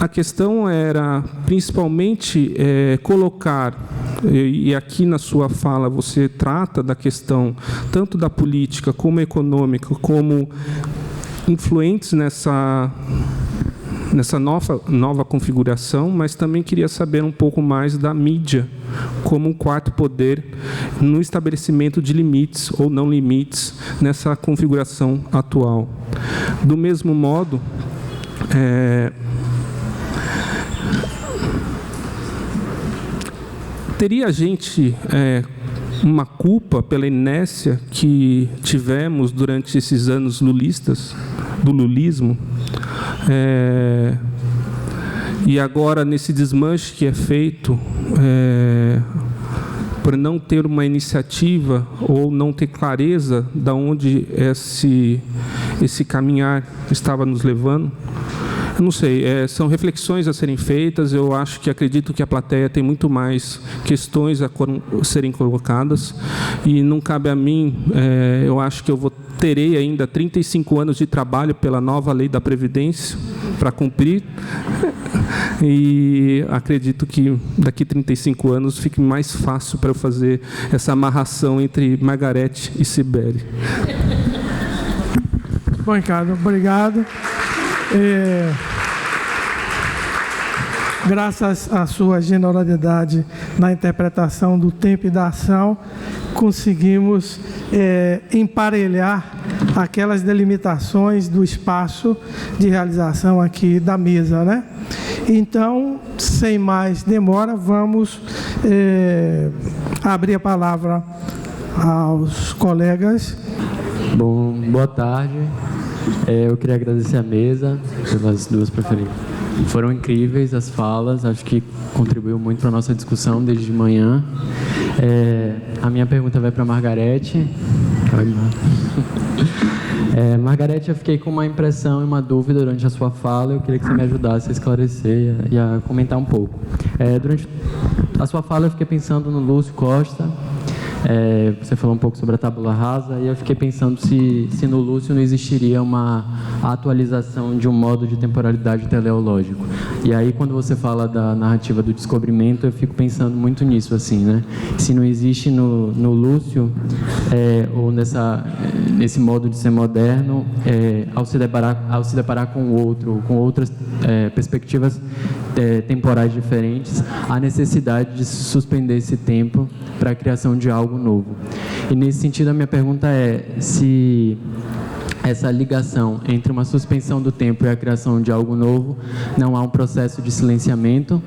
a questão era, principalmente, colocar, e aqui na sua fala você trata da questão tanto da política como econômica, como influentes nessa nova configuração, mas também queria saber um pouco mais da mídia como um quarto poder no estabelecimento de limites ou não limites nessa configuração atual. Do mesmo modo, teria a gente uma culpa pela inércia que tivemos durante esses anos lulistas, do lulismo, e agora nesse desmanche que é feito, por não ter uma iniciativa ou não ter clareza de onde esse caminhar estava nos levando. Eu não sei, são reflexões a serem feitas. Eu acredito que a plateia tem muito mais questões a serem colocadas e não cabe a mim. Eu acho que terei ainda 35 anos de trabalho pela nova lei da Previdência para cumprir, e acredito que daqui 35 anos fique mais fácil para eu fazer essa amarração entre Margarete e Cibele. Bom, Ricardo, obrigado. Graças à sua generosidade na interpretação do tempo e da ação, conseguimos emparelhar aquelas delimitações do espaço de realização aqui da mesa, né? Então, sem mais demora, vamos abrir a palavra aos colegas. Bom, boa tarde. Eu queria agradecer a mesa pelas duas preferências. Foram incríveis as falas, acho que contribuiu muito para a nossa discussão desde de manhã. A minha pergunta vai para a Margarete. Margarete, eu fiquei com uma impressão e uma dúvida durante a sua fala. Eu queria que você me ajudasse a esclarecer e a comentar um pouco. Durante a sua fala, eu fiquei pensando no Lúcio Costa. Você falou um pouco sobre a tábula rasa, e eu fiquei pensando se no Lúcio não existiria uma atualização de um modo de temporalidade teleológico. E aí, quando você fala da narrativa do descobrimento, eu fico pensando muito nisso, assim, né? Se não existe no Lúcio, ou nesse modo de ser moderno, ao se deparar com o outro, com outras perspectivas temporais diferentes, a necessidade de suspender esse tempo para a criação de algo novo. E nesse sentido, a minha pergunta é se essa ligação entre uma suspensão do tempo e a criação de algo novo não há um processo de silenciamento,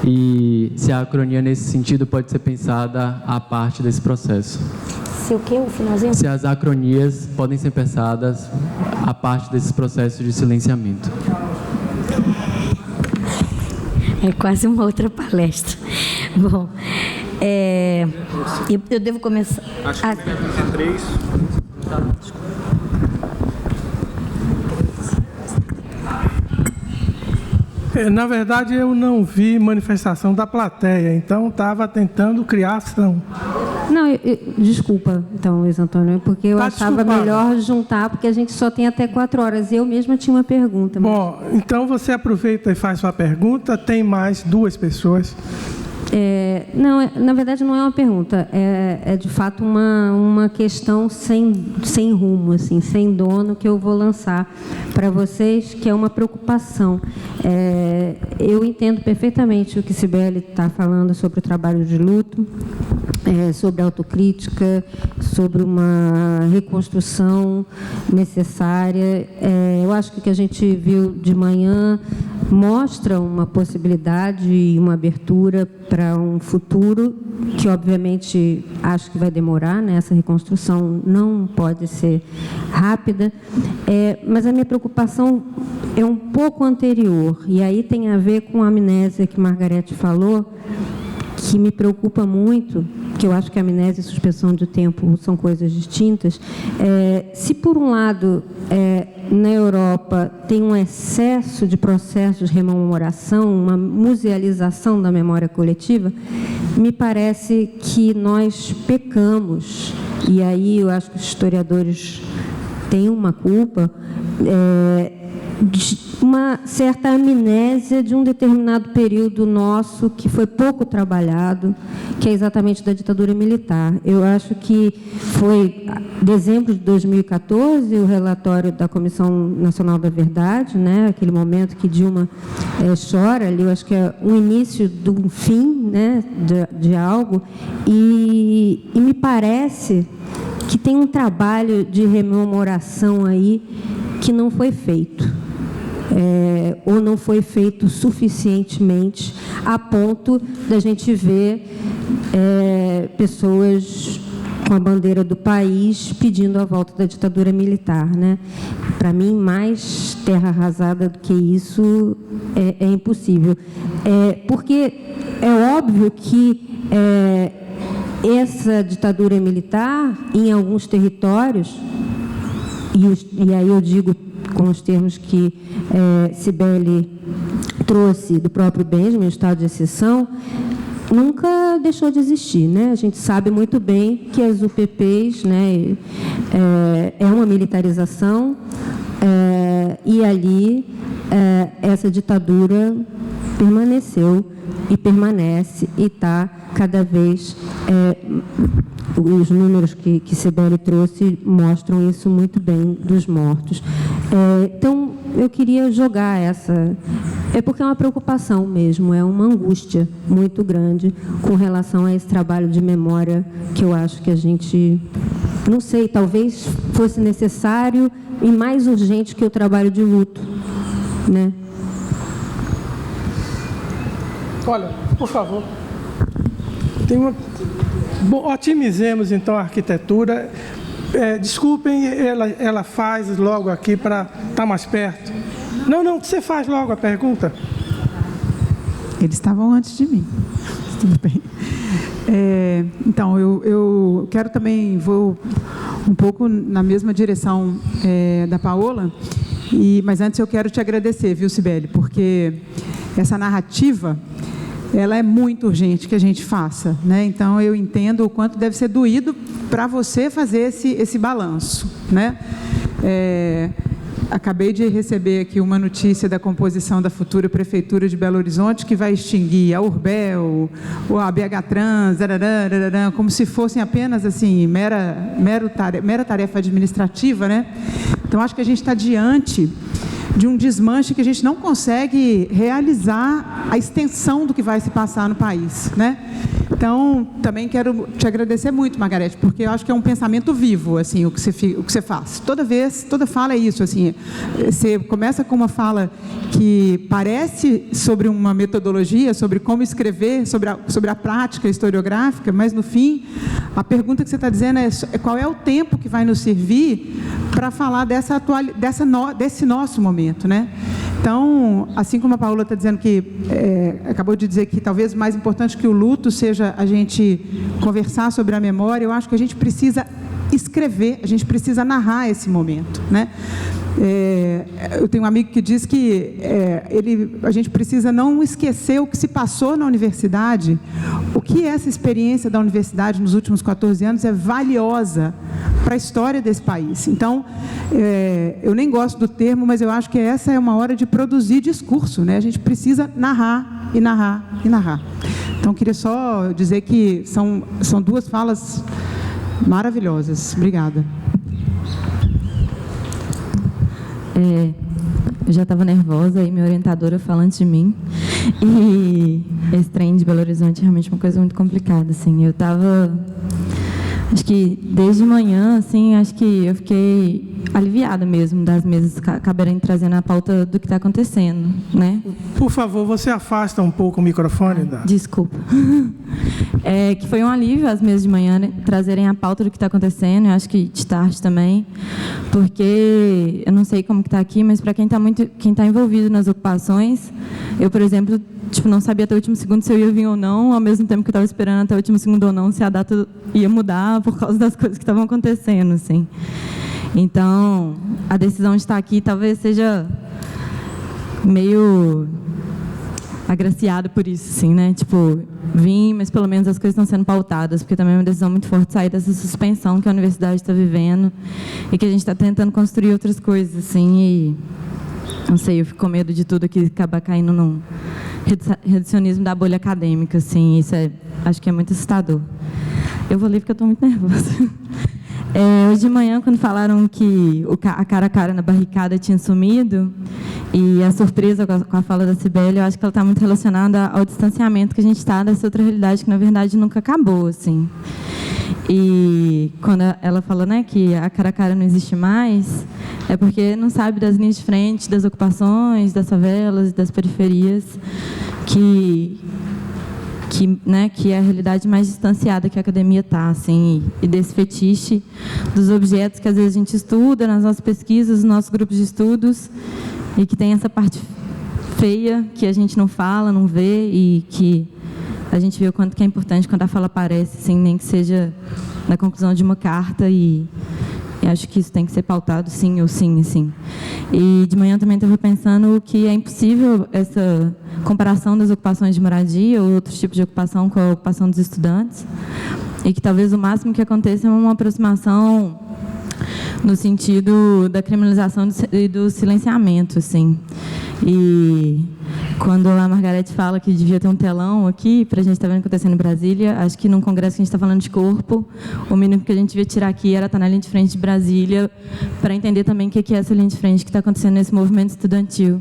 e se a acronia nesse sentido pode ser pensada à parte desse processo. Se o quê? O finalzinho? Se as acronias podem ser pensadas à parte desses processos de silenciamento. É quase uma outra palestra. Bom, eu devo começar... Acho que é 3. Na verdade, eu não vi manifestação da plateia, então estava tentando criar ação. Não, desculpa, então, Luiz Antônio, porque eu achava melhor juntar, porque a gente só tem até 4 horas. Eu mesma tinha uma pergunta. Mas... Bom, então você aproveita e faz sua pergunta. Tem mais 2 pessoas. Não, na verdade não é uma pergunta, é de fato uma questão sem rumo, assim, sem dono, que eu vou lançar para vocês, que é uma preocupação. Eu entendo perfeitamente o que Cibele está falando sobre o trabalho de luto, sobre a autocrítica, sobre uma reconstrução necessária. Eu acho que o que a gente viu de manhã mostra uma possibilidade e uma abertura para um futuro que, obviamente, acho que vai demorar, né? Essa reconstrução não pode ser rápida, mas a minha preocupação é um pouco anterior, e aí tem a ver com a amnésia que Margarete falou, que me preocupa muito, que eu acho que a amnésia e suspensão do tempo são coisas distintas. Se, por um lado, na Europa tem um excesso de processos de rememoração, uma musealização da memória coletiva, me parece que nós pecamos, e aí eu acho que os historiadores têm uma culpa, de uma certa amnésia de um determinado período nosso que foi pouco trabalhado, que é exatamente da ditadura militar. Eu acho que foi dezembro de 2014 o relatório da Comissão Nacional da Verdade, né, aquele momento que Dilma chora ali, eu acho que é o início de um fim, né, de algo, e me parece que tem um trabalho de rememoração aí que não foi feito. Ou não foi feito suficientemente a ponto da gente ver pessoas com a bandeira do país, pedindo a volta da ditadura militar, né? Para mim, mais terra arrasada do que isso é impossível. Porque é óbvio que essa ditadura militar, em alguns territórios, e aí eu digo com os termos que Cibele trouxe do próprio Benjamin, o estado de exceção, nunca deixou de existir, né? A gente sabe muito bem que as UPPs, né, é uma militarização, e ali essa ditadura permaneceu e permanece e está cada vez... os números que Cibele trouxe mostram isso muito bem dos mortos. Então, eu queria jogar essa... porque é uma preocupação mesmo, é uma angústia muito grande com relação a esse trabalho de memória que eu acho que a gente... Não sei, talvez fosse necessário e mais urgente que o trabalho de luto, né? Olha, por favor. Tem uma... Bom, otimizemos, então, a arquitetura. Desculpem, ela faz logo aqui para estar mais perto. Não, você faz logo a pergunta. Eles estavam antes de mim. Tudo bem. Então, eu quero também, vou um pouco na mesma direção da Paola, mas antes eu quero te agradecer, viu, Cibele, porque essa narrativa... ela é muito urgente que a gente faça, né? Então, eu entendo o quanto deve ser doído para você fazer esse balanço, né? Acabei de receber aqui uma notícia da composição da futura Prefeitura de Belo Horizonte, que vai extinguir a Urbel, a BH Trans, como se fossem apenas assim, mera tarefa administrativa, né? Então, acho que a gente está diante de um desmanche que a gente não consegue realizar a extensão do que vai se passar no país, né? Então, também quero te agradecer muito, Margarete, porque eu acho que é um pensamento vivo, assim, o que você faz. Toda fala é isso, assim, você começa com uma fala que parece sobre uma metodologia, sobre como escrever, sobre a prática historiográfica, mas, no fim, a pergunta que você está dizendo é qual é o tempo que vai nos servir para falar desse nosso momento, né? Então, assim como a Paola está dizendo que, acabou de dizer que talvez mais importante que o luto seja a gente conversar sobre a memória, eu acho que a gente precisa escrever, a gente precisa narrar esse momento, né? Eu tenho um amigo que diz que a gente precisa não esquecer o que se passou na universidade, o que essa experiência da universidade nos últimos 14 anos é valiosa para a história desse país. Então, eu nem gosto do termo, mas eu acho que essa é uma hora de produzir discurso, né? A gente precisa narrar e narrar e narrar. Então, queria só dizer que são duas falas maravilhosas. Obrigada. Eu já estava nervosa e minha orientadora falando de mim. E esse trem de Belo Horizonte é realmente uma coisa muito complicada, assim. Eu estava... Acho que desde manhã, assim, acho que eu fiquei aliviada mesmo das mesas acabarem trazendo a pauta do que está acontecendo, né? Por favor, você afasta um pouco o microfone. Desculpa. Que foi um alívio as mesas de manhã, né, trazerem a pauta do que está acontecendo, eu acho que de tarde também, porque eu não sei como que está aqui, mas para quem está envolvido nas ocupações, eu, por exemplo, não sabia até o último segundo se eu ia vir ou não, ao mesmo tempo que eu estava esperando até o último segundo ou não, se a data ia mudar por causa das coisas que estavam acontecendo, assim. Então, a decisão de estar aqui talvez seja meio agraciada por isso, assim, né? Vim, mas pelo menos as coisas estão sendo pautadas, porque também é uma decisão muito forte sair dessa suspensão que a universidade está vivendo e que a gente está tentando construir outras coisas, assim, e não sei, eu fico com medo de tudo aqui acabar caindo num reducionismo da bolha acadêmica, assim, isso acho que é muito assustador. Eu vou ler porque eu estou muito nervosa. Hoje de manhã, quando falaram que a cara a cara na barricada tinha sumido, e a surpresa com a fala da Cibele, eu acho que ela está muito relacionada ao distanciamento que a gente está dessa outra realidade que, na verdade, nunca acabou, assim. E quando ela falou, né, que a cara não existe mais, é porque não sabe das linhas de frente, das ocupações, das favelas, das periferias, que que é a realidade mais distanciada que a academia está, assim, e desse fetiche dos objetos que às vezes a gente estuda nas nossas pesquisas, nos nossos grupos de estudos, e que tem essa parte feia que a gente não fala, não vê, e que a gente vê o quanto que é importante quando a fala aparece, assim, nem que seja na conclusão de uma carta, e acho que isso tem que ser pautado sim ou sim, assim. E de manhã também estava pensando que é impossível essa comparação das ocupações de moradia ou outros tipos de ocupação com a ocupação dos estudantes, e que talvez o máximo que aconteça é uma aproximação no sentido da criminalização e do silenciamento, assim. E quando a Margarete fala que devia ter um telão aqui, para a gente estar vendo o que está acontecendo em Brasília, acho que num congresso que a gente está falando de corpo, o mínimo que a gente devia tirar aqui era estar na linha de frente de Brasília, para entender também o que é essa linha de frente que está acontecendo nesse movimento estudantil.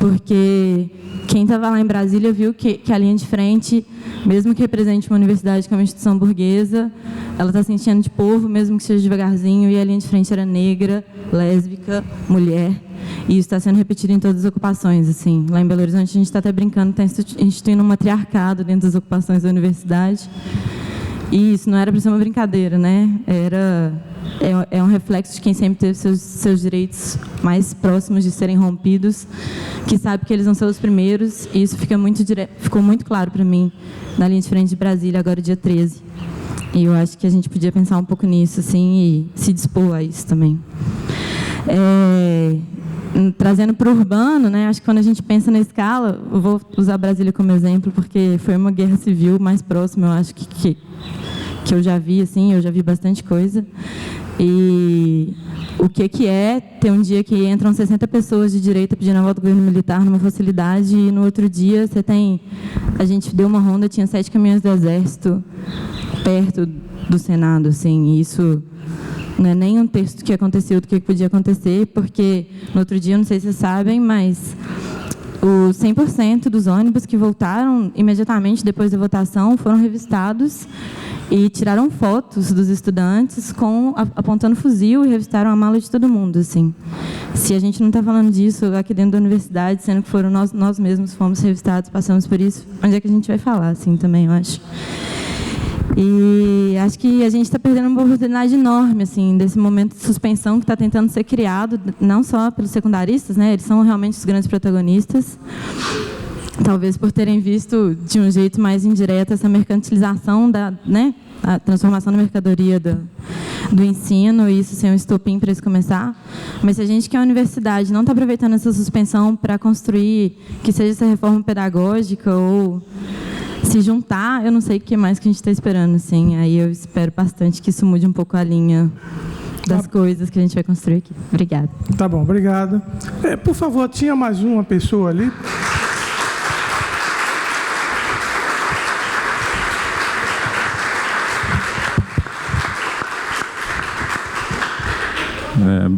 Porque quem estava lá em Brasília viu que a linha de frente, mesmo que represente uma universidade que é uma instituição burguesa, ela está se enchendo de povo, mesmo que seja devagarzinho, e a linha de frente era negra, lésbica, mulher. E isso está sendo repetido em todas as ocupações, assim. Lá em Belo Horizonte, a gente está até brincando, está instituindo um matriarcado dentro das ocupações da universidade. E isso não era para ser uma brincadeira, né? É um reflexo de quem sempre teve seus direitos mais próximos de serem rompidos, que sabe que eles vão ser os primeiros, e isso ficou muito claro para mim na linha de frente de Brasília, agora dia 13. E eu acho que a gente podia pensar um pouco nisso, assim, e se dispor a isso também. Trazendo para o urbano, né, acho que quando a gente pensa na escala, eu vou usar Brasília como exemplo, porque foi uma guerra civil mais próxima, eu acho que eu já vi, assim, eu já vi bastante coisa. E o que é ter um dia que entram 60 pessoas de direita pedindo a volta do governo militar numa facilidade, e no outro dia a gente deu uma ronda, tinha 7 caminhões do Exército perto do Senado, assim, e isso não é nem um terço do que aconteceu, do que podia acontecer, porque no outro dia, não sei se vocês sabem, mas os 100% dos ônibus que voltaram imediatamente depois da votação foram revistados e tiraram fotos dos estudantes apontando fuzil e revistaram a mala de todo mundo, assim. Se a gente não está falando disso aqui dentro da universidade, sendo que foram nós mesmos fomos revistados, passamos por isso, onde é que a gente vai falar, assim, também, eu acho. E acho que a gente está perdendo uma oportunidade enorme, assim, desse momento de suspensão que está tentando ser criado, não só pelos secundaristas, né? Eles são realmente os grandes protagonistas, talvez por terem visto de um jeito mais indireto essa mercantilização a transformação da mercadoria do ensino, e isso ser um estopim para isso começar. Mas se a gente, que é a universidade, não está aproveitando essa suspensão para construir, que seja essa reforma pedagógica ou se juntar, eu não sei o que mais que a gente está esperando, assim. Aí eu espero bastante que isso mude um pouco a linha das coisas que a gente vai construir aqui. Obrigada. Tá bom, obrigado. Por favor, tinha mais uma pessoa ali?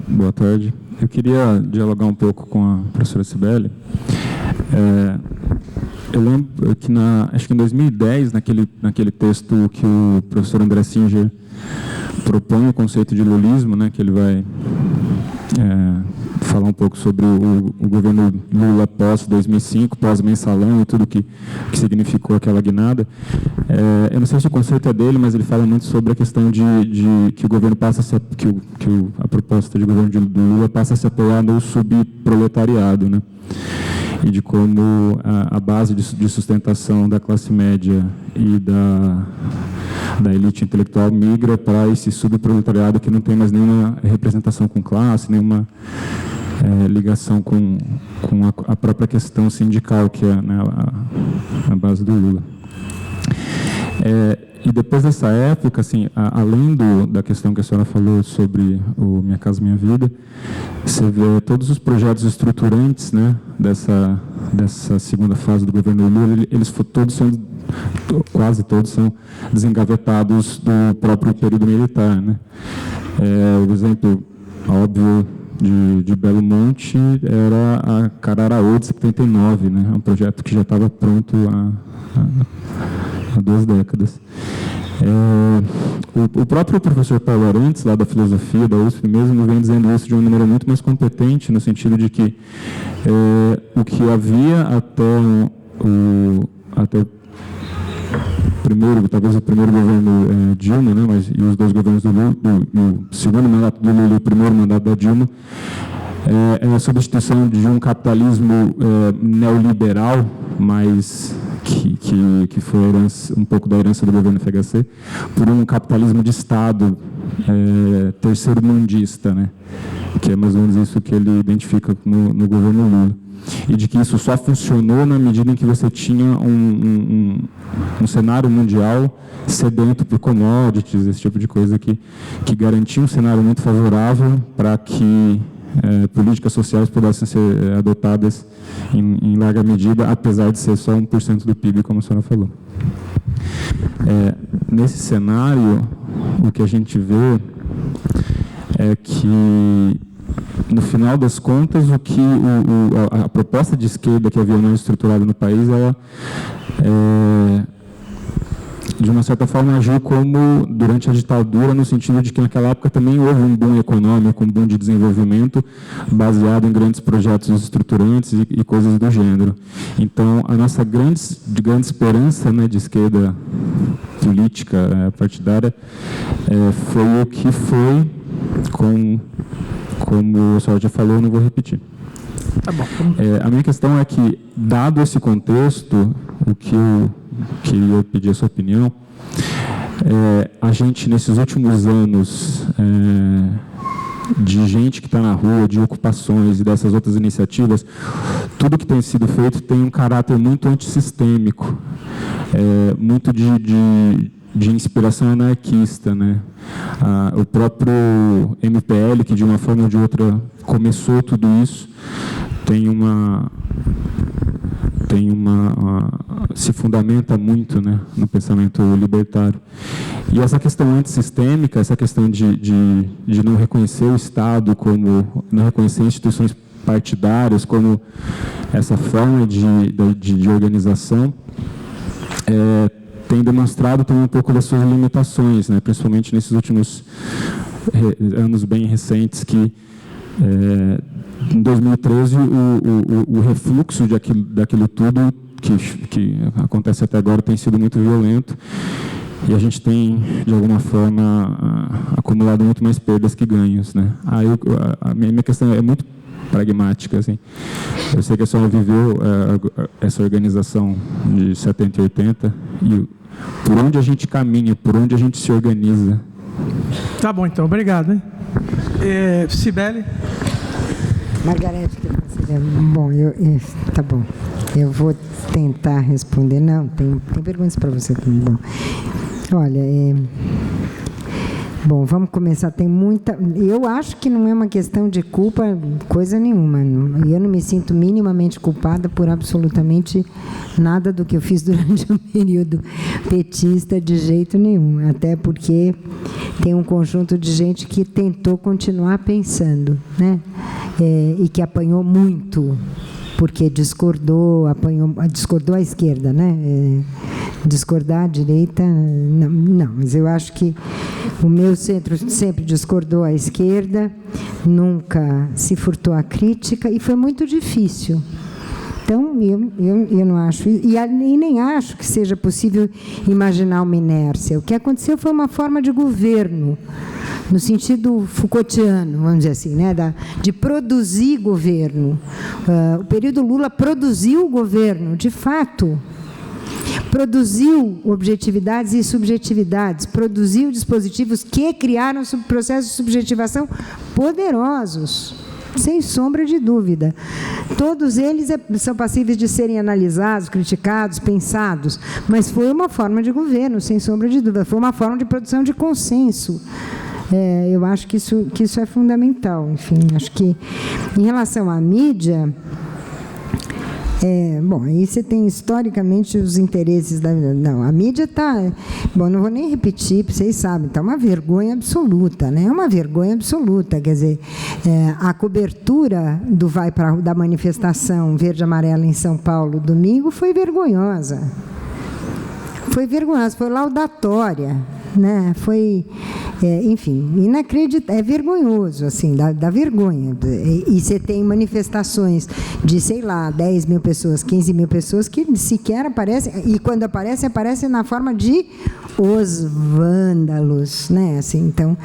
Boa tarde. Eu queria dialogar um pouco com a professora Cibele. Eu lembro que, acho que em 2010, naquele texto que o professor André Singer propõe o conceito de lulismo, né, que ele vai falar um pouco sobre o governo Lula pós-2005, pós-mensalão e tudo que significou aquela guinada. Eu não sei se o conceito é dele, mas ele fala muito sobre a questão de que o governo passa a a proposta de governo do Lula passa a se apoiar no subproletariado, né? E de como a base de sustentação da classe média e da elite intelectual migra para esse subproletariado que não tem mais nenhuma representação com classe, nenhuma ligação com a própria questão sindical, que é, né, a base do Lula. E depois dessa época, assim, além da questão que a senhora falou sobre o Minha Casa Minha Vida, você vê todos os projetos estruturantes, né, dessa segunda fase do governo Lula, quase todos são desengavetados do próprio período militar, né. O exemplo óbvio de Belo Monte era a Cararaú de 79, né, um projeto que já estava pronto há 2 décadas. O próprio professor Paulo Arantes, lá da filosofia da USP mesmo, vem dizendo isso de uma maneira muito mais competente, no sentido de que o que havia até talvez o primeiro governo Dilma, né, e os dois governos do Lula, o segundo mandato do Lula e o primeiro mandato da Dilma, é a substituição de um capitalismo neoliberal, mas que foi um pouco da herança do governo FHC, por um capitalismo de Estado terceiro-mundista, né, que é mais ou menos isso que ele identifica no governo Lula. E de que isso só funcionou na medida em que você tinha um cenário mundial sedento por commodities, esse tipo de coisa que garantia um cenário muito favorável para que políticas sociais pudessem ser adotadas em larga medida, apesar de ser só 1% do PIB, como a senhora falou. Nesse cenário, o que a gente vê é que, no final das contas, a proposta de esquerda que havia mais estruturada no país, ela, de uma certa forma, agiu como durante a ditadura, no sentido de que naquela época também houve um boom econômico, um boom de desenvolvimento, baseado em grandes projetos estruturantes e coisas do gênero. Então, a nossa grande esperança, né, de esquerda política, partidária, foi o que foi como a senhora já falou, eu não vou repetir. Tá bom. A minha questão é que, dado esse contexto, o que eu queria pedir a sua opinião, a gente, nesses últimos anos, de gente que está na rua, de ocupações e dessas outras iniciativas, tudo que tem sido feito tem um caráter muito antissistêmico, muito de inspiração anarquista, né? O próprio MPL, que de uma forma ou de outra começou tudo isso, se fundamenta muito, né, no pensamento libertário. E essa questão antissistêmica, essa questão de não reconhecer o Estado, não reconhecer instituições partidárias como essa forma de organização, tem demonstrado também um pouco das suas limitações, né, principalmente nesses últimos anos bem recentes, que em 2013 o refluxo daquilo tudo que acontece até agora tem sido muito violento, e a gente tem, de alguma forma, acumulado muito mais perdas que ganhos, né? Aí a minha questão é muito pragmática, assim. Eu sei que a senhora viveu essa organização de 70 e 80, e por onde a gente caminha, por onde a gente se organiza. Tá bom, então. Obrigado, hein? Cibele? Margarete, bom, tá bom. Eu vou tentar responder. Não, tem perguntas para você também. Bom, olha, bom, vamos começar. Tem muita. Eu acho que não é uma questão de culpa, coisa nenhuma. Eu não me sinto minimamente culpada por absolutamente nada do que eu fiz durante o período petista, de jeito nenhum. Até porque tem um conjunto de gente que tentou continuar pensando, né? E que apanhou muito, porque discordou à esquerda, né? Discordar à direita, não, mas eu acho que o meu centro sempre discordou à esquerda, nunca se furtou à crítica, e foi muito difícil. Então, eu não acho, e nem acho que seja possível imaginar uma inércia. O que aconteceu foi uma forma de governo, no sentido Foucaultiano, vamos dizer assim, né, de produzir governo. O período Lula produziu o governo, de fato. Produziu objetividades e subjetividades, produziu dispositivos que criaram processos de subjetivação poderosos, sem sombra de dúvida. Todos eles são passíveis de serem analisados, criticados, pensados, mas foi uma forma de governo, sem sombra de dúvida, foi uma forma de produção de consenso. Eu acho que isso é fundamental. Enfim, acho que, em relação à mídia, bom, aí você tem historicamente os interesses da... Não, a mídia está... Bom, não vou nem repetir, vocês sabem, está uma vergonha absoluta, né? É uma vergonha absoluta, quer dizer, a cobertura da manifestação verde e amarela em São Paulo, domingo, foi vergonhosa. Foi vergonhosa, foi laudatória, né? enfim, inacreditável, é vergonhoso, assim, dá vergonha. E você tem manifestações de, sei lá, 10 mil pessoas, 15 mil pessoas que sequer aparecem, e quando aparecem na forma de os vândalos, né? Assim, então,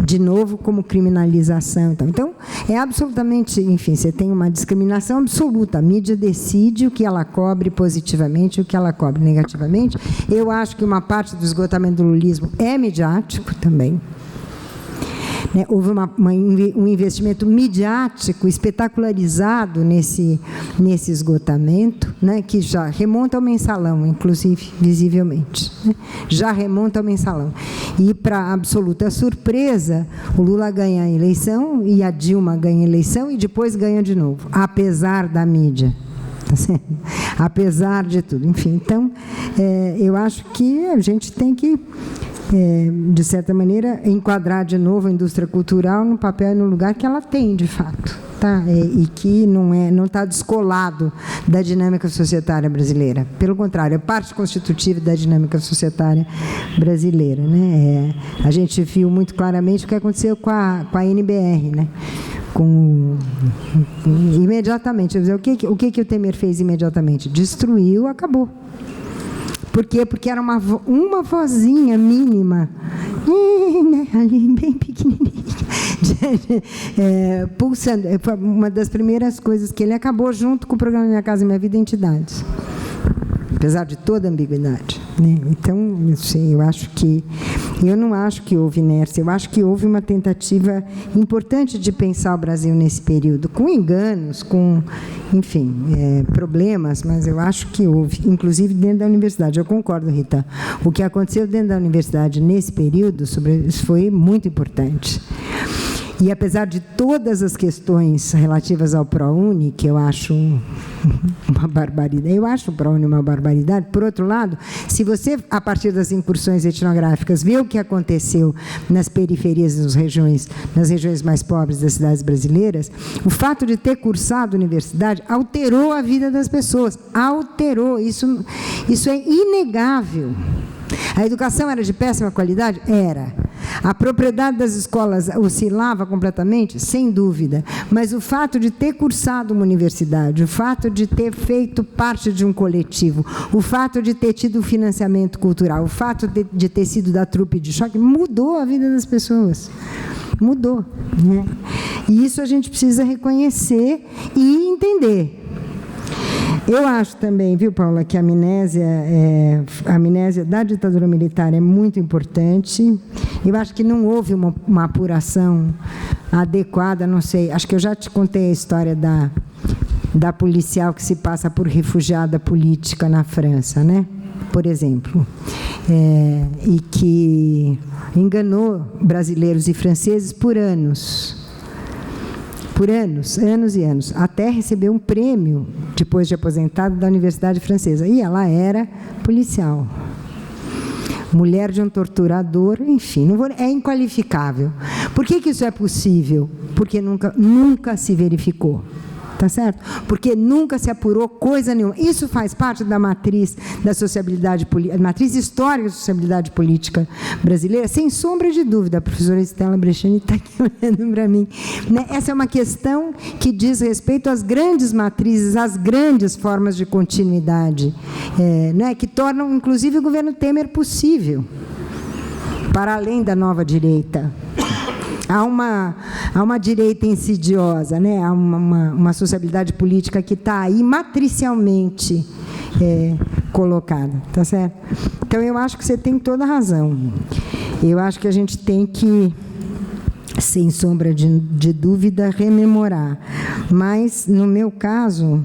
de novo, como criminalização. Então, é absolutamente, enfim, você tem uma discriminação absoluta. A mídia decide o que ela cobre positivamente e o que ela cobre negativamente. Eu acho que uma parte do esgotamento do lulismo é midiático também. Houve um investimento midiático espetacularizado nesse esgotamento, né, que já remonta ao mensalão, inclusive, visivelmente. Né? Já remonta ao mensalão. E, para absoluta surpresa, o Lula ganha a eleição e a Dilma ganha a eleição e depois ganha de novo, apesar da mídia. Tá certo? Apesar de tudo. Enfim, então, eu acho que a gente tem que, de certa maneira, enquadrar de novo a indústria cultural no papel e no lugar que ela tem, de fato, tá? E que não está descolado da dinâmica societária brasileira. Pelo contrário, é parte constitutiva da dinâmica societária brasileira, né? A gente viu muito claramente o que aconteceu com a NBR, né? Imediatamente. O que o Temer fez imediatamente? Destruiu, acabou. Por quê? Porque era uma vozinha mínima, ali bem pequenininha, pulsando. Foi uma das primeiras coisas que ele acabou junto com o programa Minha Casa Minha Vida, Entidades. Apesar de toda a ambiguidade. Né? Então, eu não acho que houve inércia, eu acho que houve uma tentativa importante de pensar o Brasil nesse período, com enganos, com, enfim, problemas, mas eu acho que houve, inclusive dentro da universidade. Eu concordo, Rita. O que aconteceu dentro da universidade nesse período foi muito importante. E, apesar de todas as questões relativas ao ProUni, que eu acho uma barbaridade, eu acho o ProUni uma barbaridade, por outro lado, se você, a partir das incursões etnográficas, vê o que aconteceu nas periferias, nas regiões mais pobres das cidades brasileiras, o fato de ter cursado universidade alterou a vida das pessoas, alterou, isso é inegável. A educação era de péssima qualidade? Era. A propriedade das escolas oscilava completamente? Sem dúvida. Mas o fato de ter cursado uma universidade, o fato de ter feito parte de um coletivo, o fato de ter tido financiamento cultural, o fato de ter sido da trupe de choque, mudou a vida das pessoas. Mudou. Né? E isso a gente precisa reconhecer e entender. Eu acho também, viu, Paula, que a amnésia da ditadura militar é muito importante. Eu acho que não houve uma apuração adequada, não sei. Acho que eu já te contei a história da policial que se passa por refugiada política na França, né? Por exemplo. E que enganou brasileiros e franceses por anos. Por anos e anos, até receber um prêmio, depois de aposentada, da Universidade Francesa. E ela era policial. Mulher de um torturador, enfim, é inqualificável. Por que isso é possível? Porque nunca se verificou. Tá certo? Porque nunca se apurou coisa nenhuma. Isso faz parte da matriz da sociabilidade política, matriz histórica da sociabilidade política brasileira, sem sombra de dúvida. A professora Estela Brechani está aqui olhando para mim. Né? Essa é uma questão que diz respeito às grandes matrizes, às grandes formas de continuidade, né? Que tornam, inclusive, o governo Temer possível, para além da nova direita. Há uma direita insidiosa, né? Há uma sociabilidade política que está aí matricialmente colocada, tá certo? Então, eu acho que você tem toda a razão. Eu acho que a gente tem que, sem sombra de dúvida, rememorar. Mas, no meu caso,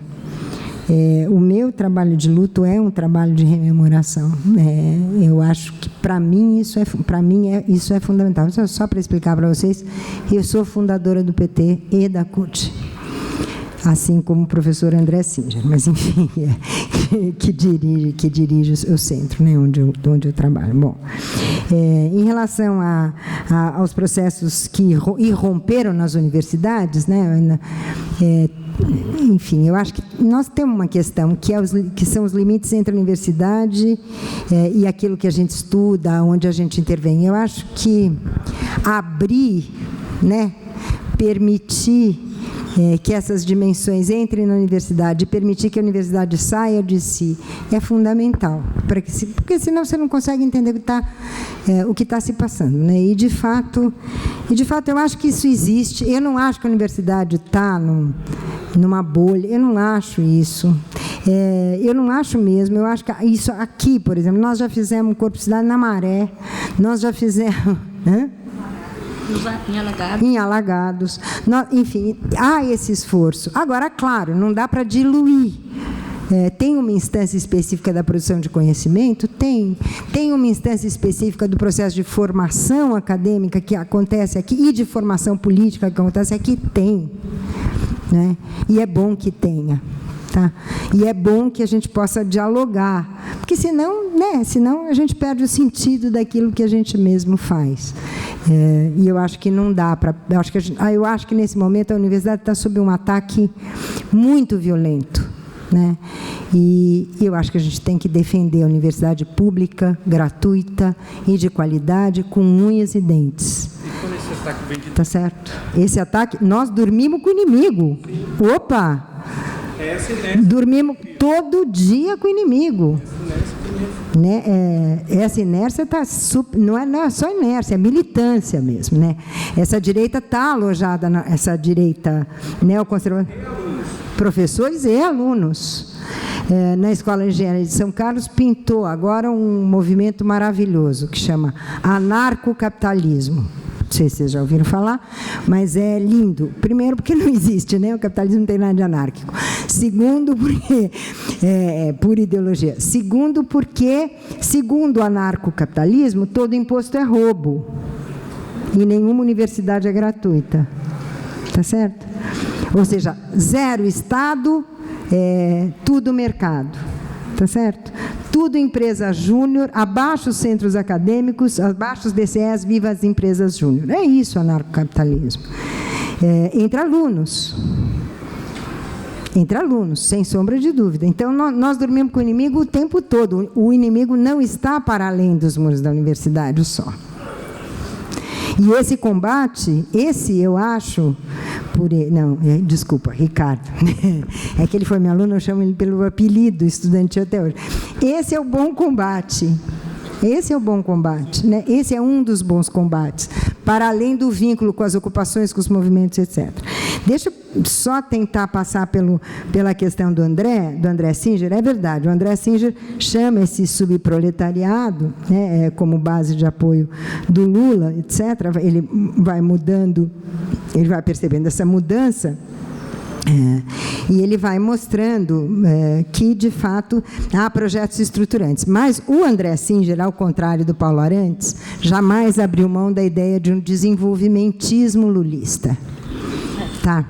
o meu trabalho de luto é um trabalho de rememoração. Eu acho que, para mim, isso é fundamental. Só para explicar para vocês, eu sou fundadora do PT e da CUT. assim como o professor André Singer, mas, enfim, que dirige o centro, né, onde eu trabalho. Bom, em relação aos processos que irromperam nas universidades, né, enfim, eu acho que nós temos uma questão que são os limites entre a universidade e aquilo que a gente estuda, onde a gente intervém. Eu acho que abrir, né, permitir que essas dimensões entrem na universidade, permitir que a universidade saia de si, é fundamental, porque senão você não consegue entender o que está se passando, né? E de fato, eu acho que isso existe. Eu não acho que a universidade está numa bolha, eu não acho isso. Eu não acho mesmo, eu acho que isso aqui, por exemplo, nós já fizemos Corpo de Cidade na Maré, nós já fizemos... Em Alagados. Enfim, há esse esforço. Agora, claro, não dá para diluir. Tem uma instância específica da produção de conhecimento? Tem. Tem uma instância específica do processo de formação acadêmica que acontece aqui e de formação política que acontece aqui? Tem. Né? E é bom que tenha. Tá? E é bom que a gente possa dialogar, porque senão a gente perde o sentido daquilo que a gente mesmo faz. E eu acho que não dá para... Eu acho que nesse momento a universidade está sob um ataque muito violento, né? E eu acho que a gente tem que defender a universidade pública, gratuita e de qualidade, com unhas e dentes. Tá certo? Esse ataque, nós dormimos com o inimigo. Opa! Dormimos todo dia com o inimigo. Né? Essa inércia não é só inércia, é militância mesmo. Né? Essa direita está alojada, essa direita neoconservadora. Professores e alunos. Na Escola de Engenharia de São Carlos pintou agora um movimento maravilhoso que chama anarcocapitalismo. Não sei se vocês já ouviram falar, mas é lindo. Primeiro, porque não existe, né? O capitalismo não tem nada de anárquico. Segundo, porque é pura ideologia. Segundo, porque, segundo o anarcocapitalismo, todo imposto é roubo. E nenhuma universidade é gratuita. Tá certo? Ou seja, zero Estado, tudo mercado. Tá certo? Tudo empresa júnior, abaixo os centros acadêmicos, abaixo os DCEs, viva as empresas júnior. É isso o anarcocapitalismo. Entre alunos, sem sombra de dúvida. Então, nós dormimos com o inimigo o tempo todo. O inimigo não está para além dos muros da universidade só. E esse combate, eu acho... desculpa, Ricardo. É que ele foi meu aluno, eu chamo ele pelo apelido estudantil até hoje. Esse é o bom combate. Esse é o bom combate. Né? Esse é um dos bons combates, para além do vínculo com as ocupações, com os movimentos, etc. Deixa eu só tentar passar pela questão do André Singer. É verdade, o André Singer chama esse subproletariado, né, como base de apoio do Lula, etc. Ele vai mudando, ele vai percebendo essa mudança. E ele vai mostrando que, de fato, há projetos estruturantes. Mas o André Singer, ao contrário do Paulo Arantes, jamais abriu mão da ideia de um desenvolvimentismo lulista. Tá?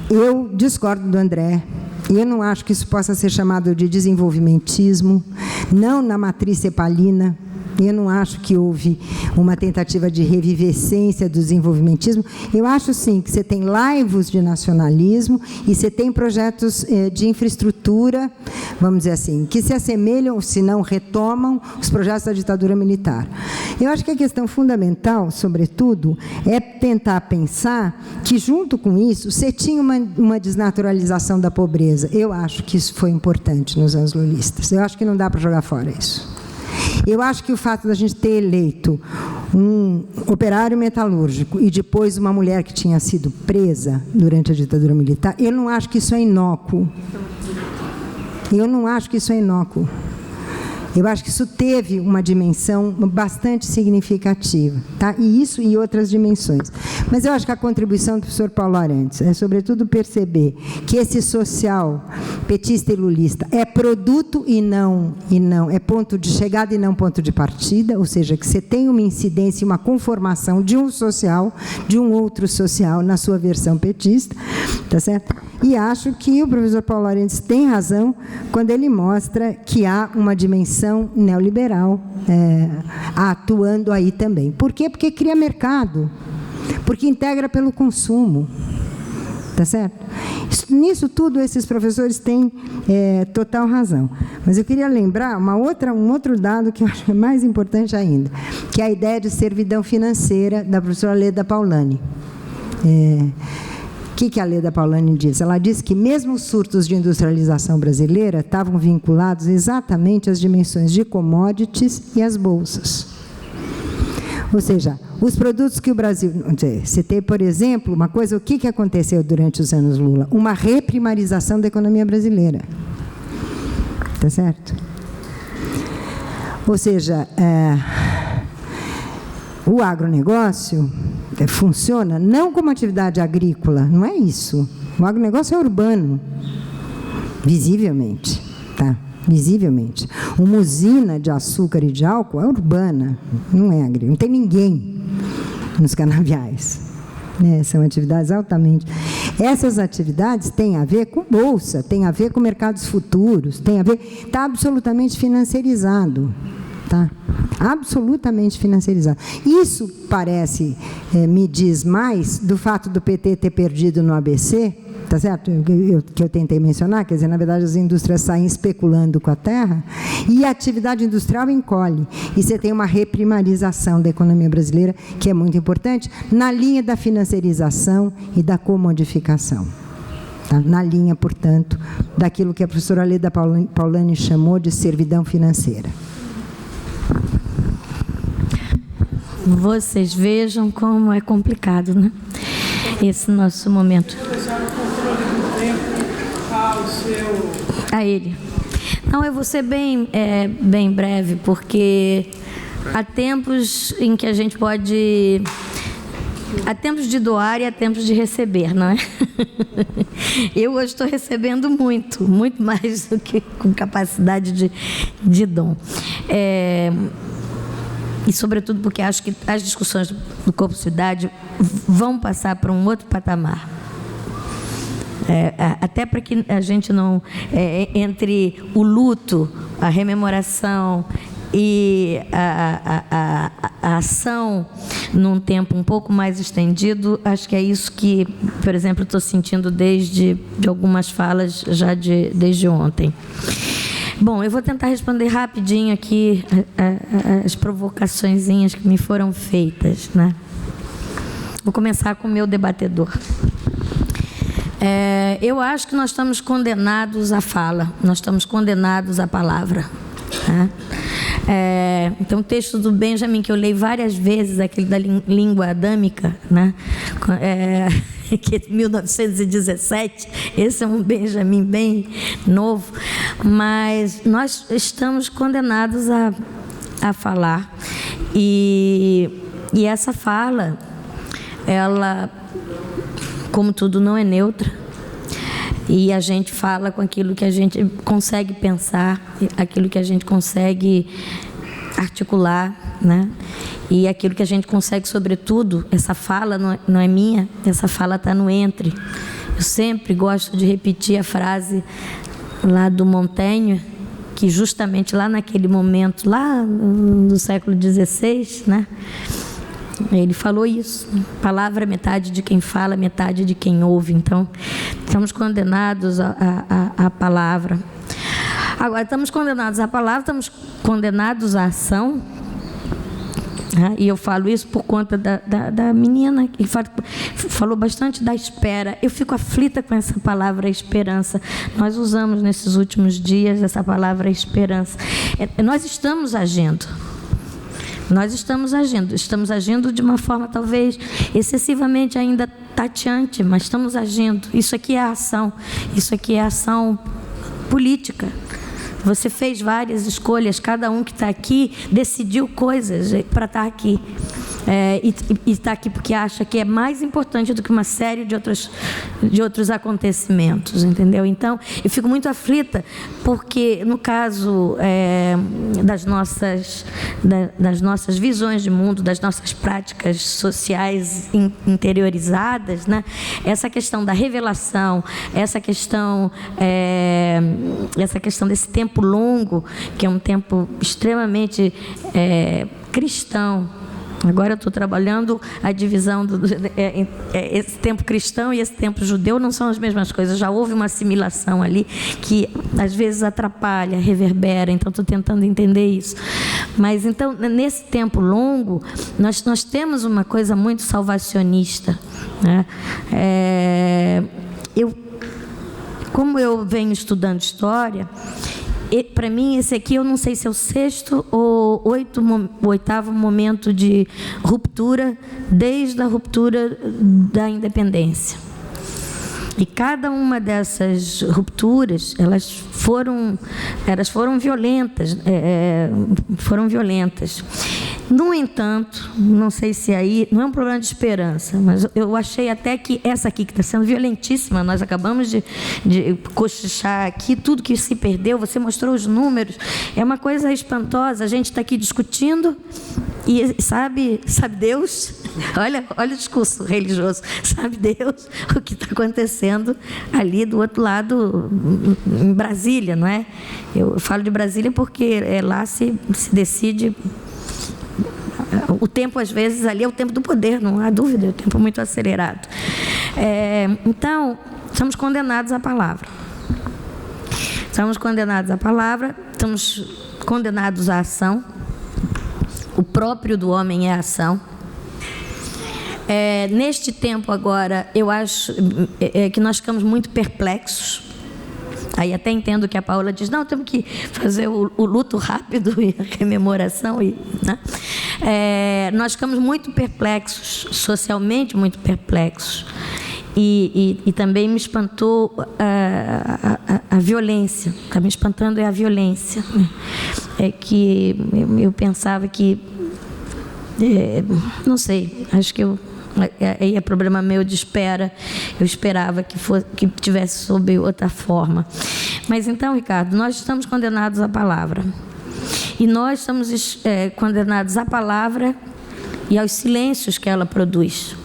Eu discordo do André. Eu não acho que isso possa ser chamado de desenvolvimentismo, não na matriz cepalina. Eu não acho que houve uma tentativa de revivescência do desenvolvimentismo. Eu acho, sim, que você tem laivos de nacionalismo e você tem projetos de infraestrutura, vamos dizer assim, que se assemelham, se não retomam, os projetos da ditadura militar. Eu acho que a questão fundamental, sobretudo, é tentar pensar que, junto com isso, você tinha uma desnaturalização da pobreza. Eu acho que isso foi importante nos anos lulistas. Eu acho que não dá para jogar fora isso. Eu acho que o fato da gente ter eleito um operário metalúrgico e depois uma mulher que tinha sido presa durante a ditadura militar, eu não acho que isso é inócuo. Eu não acho que isso é inócuo. Eu acho que isso teve uma dimensão bastante significativa, tá? E isso e outras dimensões. Mas eu acho que a contribuição do professor Paulo Arantes é, sobretudo, perceber que esse social petista e lulista é produto e não, é ponto de chegada e não ponto de partida, ou seja, que você tem uma incidência, uma conformação de um social, de um outro social na sua versão petista, tá certo? E acho que o professor Paulo Arantes tem razão quando ele mostra que há uma dimensão neoliberal atuando aí também. Por quê? Porque cria mercado, porque integra pelo consumo, tá certo? Nisso tudo, esses professores têm total razão. Mas eu queria lembrar um outro dado que eu acho mais importante ainda, que é a ideia de servidão financeira da professora Leda Paulani. O que a Leda Paulani diz? Ela diz que mesmo os surtos de industrialização brasileira estavam vinculados exatamente às dimensões de commodities e às bolsas. Ou seja, os produtos que o Brasil... Citei, por exemplo, uma coisa, o que aconteceu durante os anos Lula? Uma reprimarização da economia brasileira. Tá certo? Ou seja, o agronegócio funciona não como atividade agrícola, não é isso. O agronegócio é urbano, visivelmente, tá? Visivelmente. Uma usina de açúcar e de álcool é urbana, não é agrícola. Não tem ninguém nos canaviais. São atividades altamente... Essas atividades têm a ver com bolsa, têm a ver com mercados futuros, têm a ver... Está absolutamente financiarizado. Tá? Absolutamente financiarizado. Isso parece, me diz mais do fato do PT ter perdido no ABC, tá certo? Que eu tentei mencionar, quer dizer, na verdade, as indústrias saem especulando com a terra e a atividade industrial encolhe. E você tem uma reprimarização da economia brasileira, que é muito importante, na linha da financiarização e da comodificação. Tá? Na linha, portanto, daquilo que a professora Leda Paulani chamou de servidão financeira. Vocês vejam como é complicado, né? Esse nosso momento. A ele. Não, eu vou ser bem breve, porque há tempos em que a gente pode... Há tempos de doar e há tempos de receber, não é? Eu hoje estou recebendo muito mais do que com capacidade de dom. E, sobretudo, porque acho que as discussões do Corpo Cidade vão passar para um outro patamar. Até para que a gente não... entre o luto, a rememoração e a ação num tempo um pouco mais estendido, acho que é isso que, por exemplo, estou sentindo de algumas falas já desde ontem. Bom, eu vou tentar responder rapidinho aqui as provocaçõezinhas que me foram feitas, né? Vou começar com o meu debatedor. Eu acho que nós estamos condenados à fala, nós estamos condenados à palavra. Né? Então, o texto do Benjamin, que eu leio várias vezes, aquele da língua adâmica, né? Que é de 1917, esse é um Benjamin bem novo, mas nós estamos condenados a falar. E essa fala, ela, como tudo, não é neutra. E a gente fala com aquilo que a gente consegue pensar, aquilo que a gente consegue articular, né? E aquilo que a gente consegue, sobretudo, essa fala não é minha, essa fala está no entre. Eu sempre gosto de repetir a frase lá do Montaigne, que justamente lá naquele momento, lá no século XVI, né? Ele falou isso. Palavra é metade de quem fala, metade de quem ouve. Então, estamos condenados à palavra. Agora, estamos condenados à palavra, estamos condenados à ação. E eu falo isso por conta da menina que falou bastante da espera. Eu fico aflita com essa palavra esperança. Nós usamos nesses últimos dias essa palavra esperança. Nós estamos agindo. Nós estamos agindo de uma forma talvez excessivamente ainda tateante, mas estamos agindo. Isso aqui é ação, isso aqui é ação política, Você fez várias escolhas, cada um que está aqui decidiu coisas para estar aqui. E está aqui porque acha que é mais importante do que uma série de outros acontecimentos, entendeu? Então, eu fico muito aflita, porque no caso das nossas visões de mundo, das nossas práticas sociais interiorizadas, né? Essa questão da revelação, essa questão desse tempo longo, que é um tempo extremamente cristão. Agora eu estou trabalhando a divisão esse tempo cristão e esse tempo judeu não são as mesmas coisas. Já houve uma assimilação ali que às vezes atrapalha, reverbera. Então estou tentando entender isso. Mas então nesse tempo longo nós temos uma coisa muito salvacionista, né? Como eu venho estudando história, para mim, esse aqui, eu não sei se é o 6º ou 8º momento de ruptura, desde a ruptura da independência. E cada uma dessas rupturas, elas foram violentas, foram violentas. No entanto, não sei se aí, não é um problema de esperança, mas eu achei até que essa aqui, que está sendo violentíssima, nós acabamos de cochichar aqui, tudo que se perdeu, você mostrou os números, é uma coisa espantosa. A gente está aqui discutindo e sabe Deus, olha o discurso religioso, sabe Deus o que está acontecendo ali do outro lado, em Brasília, não é? Eu falo de Brasília porque lá se decide. O tempo, às vezes, ali é o tempo do poder, não há dúvida, é um tempo muito acelerado. Então, somos condenados à palavra. Somos condenados à palavra, estamos condenados à ação. O próprio do homem é a ação. Neste tempo agora, eu acho que nós ficamos muito perplexos. Aí até entendo que a Paula diz, não, temos que fazer o luto rápido e a rememoração. Né? Nós ficamos muito perplexos, socialmente muito perplexos. E também me espantou a violência. Está me espantando a violência. Que eu pensava que... não sei, acho que aí é problema meu de espera. Eu esperava que tivesse sob outra forma. Mas então, Ricardo, nós estamos condenados à palavra. E nós estamos condenados à palavra e aos silêncios que ela produz.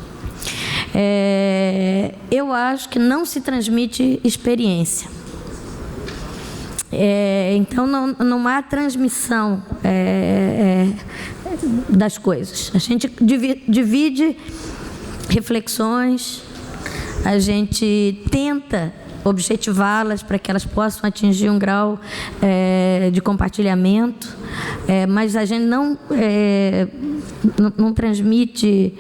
Eu acho que não se transmite experiência. Então não há transmissão das coisas. A gente divide reflexões, a gente tenta objetivá-las para que elas possam atingir um grau de compartilhamento, mas a gente não transmite.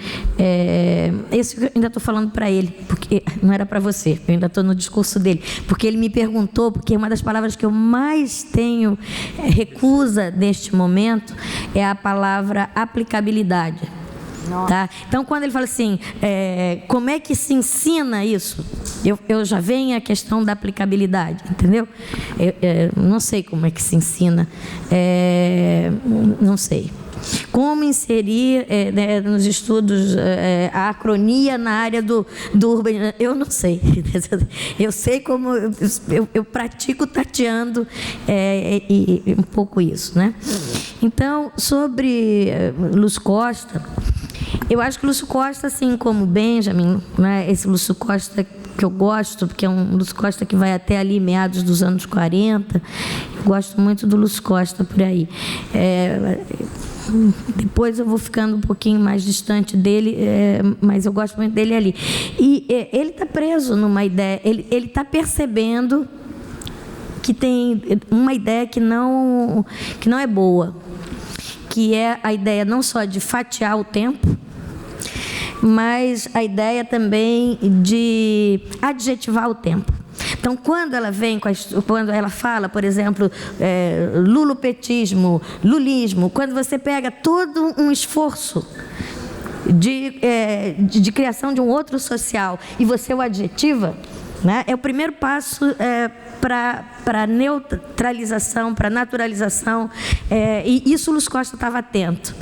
Isso eu ainda estou falando para ele, porque não era para você, eu ainda estou no discurso dele, porque ele me perguntou, porque uma das palavras que eu mais tenho recusa neste momento é a palavra aplicabilidade. Tá? Então, quando ele fala assim, como é que se ensina isso? Eu já venho a questão da aplicabilidade, entendeu? Não sei como é que se ensina, não sei. Como inserir nos estudos a acronia na área do urbanismo? Eu não sei. Eu sei como eu pratico tateando um pouco isso, né? Então, sobre Lúcio Costa, eu acho que Lúcio Costa, assim como Benjamin, né, esse Lúcio Costa que eu gosto, porque é um Lúcio Costa que vai até ali meados dos anos 40, eu gosto muito do Lúcio Costa por aí. Depois eu vou ficando um pouquinho mais distante dele, mas eu gosto muito dele ali. E ele está preso numa ideia, ele está percebendo que tem uma ideia que não é boa, que é a ideia não só de fatiar o tempo, mas a ideia também de adjetivar o tempo. Então, quando ela fala, por exemplo, lulopetismo, lulismo, quando você pega todo um esforço de criação de um outro social e você o adjetiva, né, é o primeiro passo para neutralização, para naturalização, e isso o Lúcio Costa estava atento.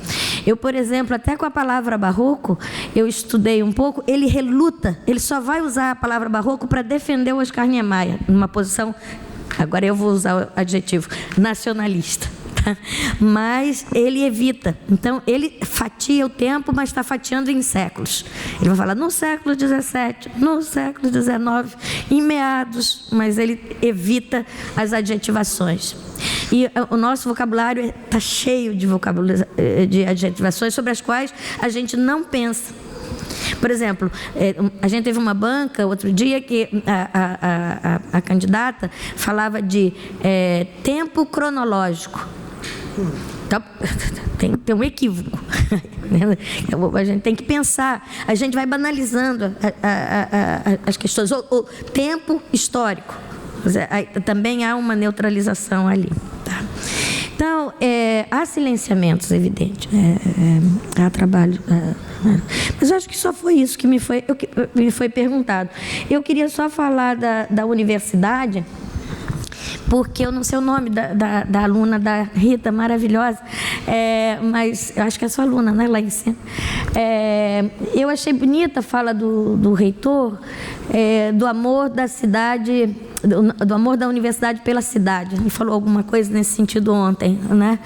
Eu, por exemplo, até com a palavra barroco, eu estudei um pouco, ele reluta, ele só vai usar a palavra barroco para defender o Oscar Niemeyer, numa posição, agora eu vou usar o adjetivo, nacionalista. Mas ele evita. Então, ele fatia o tempo, mas está fatiando em séculos. Ele vai falar no século XVII, no século XIX, em meados, mas ele evita as adjetivações. E o nosso vocabulário está cheio de adjetivações sobre as quais a gente não pensa. Por exemplo, a gente teve uma banca outro dia que a candidata falava de tempo cronológico. Então, tem que ter um equívoco. A gente tem que pensar, a gente vai banalizando as questões. O tempo histórico, também há uma neutralização ali. Tá? Então, há silenciamentos, evidente. Há trabalho. Mas eu acho que só foi isso que me foi perguntado. Eu queria só falar da universidade, porque eu não sei o nome da aluna da Rita, maravilhosa, mas eu acho que é sua aluna, né, Laís? Eu achei bonita a fala do reitor, do amor da cidade, do amor da universidade pela cidade. Ele falou alguma coisa nesse sentido ontem, né?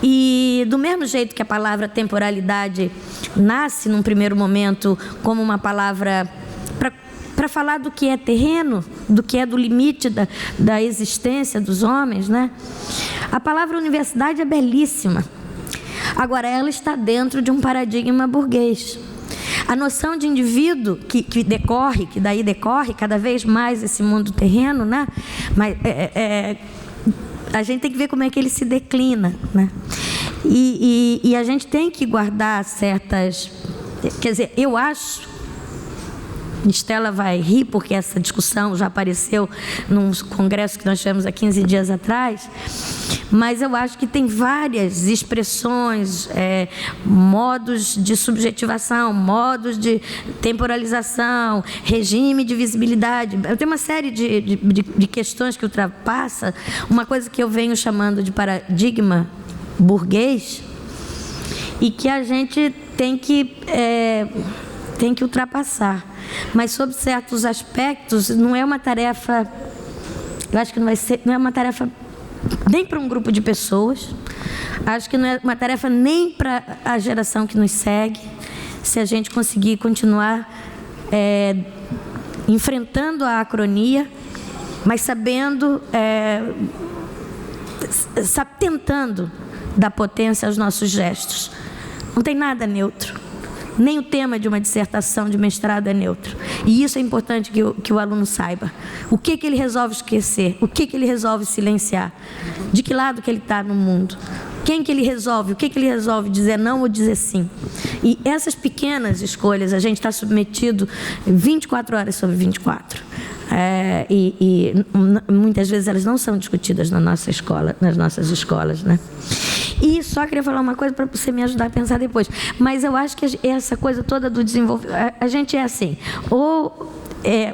E do mesmo jeito que a palavra temporalidade nasce num primeiro momento como uma palavra para falar do que é terreno, do que é do limite da existência dos homens, né? A palavra universidade é belíssima. Agora, ela está dentro de um paradigma burguês. A noção de indivíduo que daí decorre cada vez mais esse mundo terreno, né? Mas a gente tem que ver como é que ele se declina, né? E a gente tem que guardar certas... Quer dizer, eu acho... Estela vai rir, porque essa discussão já apareceu num congresso que nós tivemos há 15 dias atrás, mas eu acho que tem várias expressões, modos de subjetivação, modos de temporalização, regime de visibilidade. Tem uma série de questões que ultrapassa uma coisa que eu venho chamando de paradigma burguês e que a gente tem que ultrapassar. Mas, sob certos aspectos, não é uma tarefa, eu acho que não é uma tarefa nem para um grupo de pessoas, acho que não é uma tarefa nem para a geração que nos segue, se a gente conseguir continuar enfrentando a acronia, mas sabendo, tentando dar potência aos nossos gestos. Não tem nada neutro. Nem o tema de uma dissertação de mestrado é neutro. E isso é importante que o aluno saiba. O que ele resolve esquecer? O que ele resolve silenciar? De que lado que ele está no mundo? Quem que ele resolve? O que ele resolve dizer não ou dizer sim? E essas pequenas escolhas, a gente está submetido 24 horas sobre 24. E muitas vezes elas não são discutidas na nossa escola, nas nossas escolas, né? E só queria falar uma coisa para você me ajudar a pensar depois. Mas eu acho que essa coisa toda do desenvolvimento... A gente é assim, ou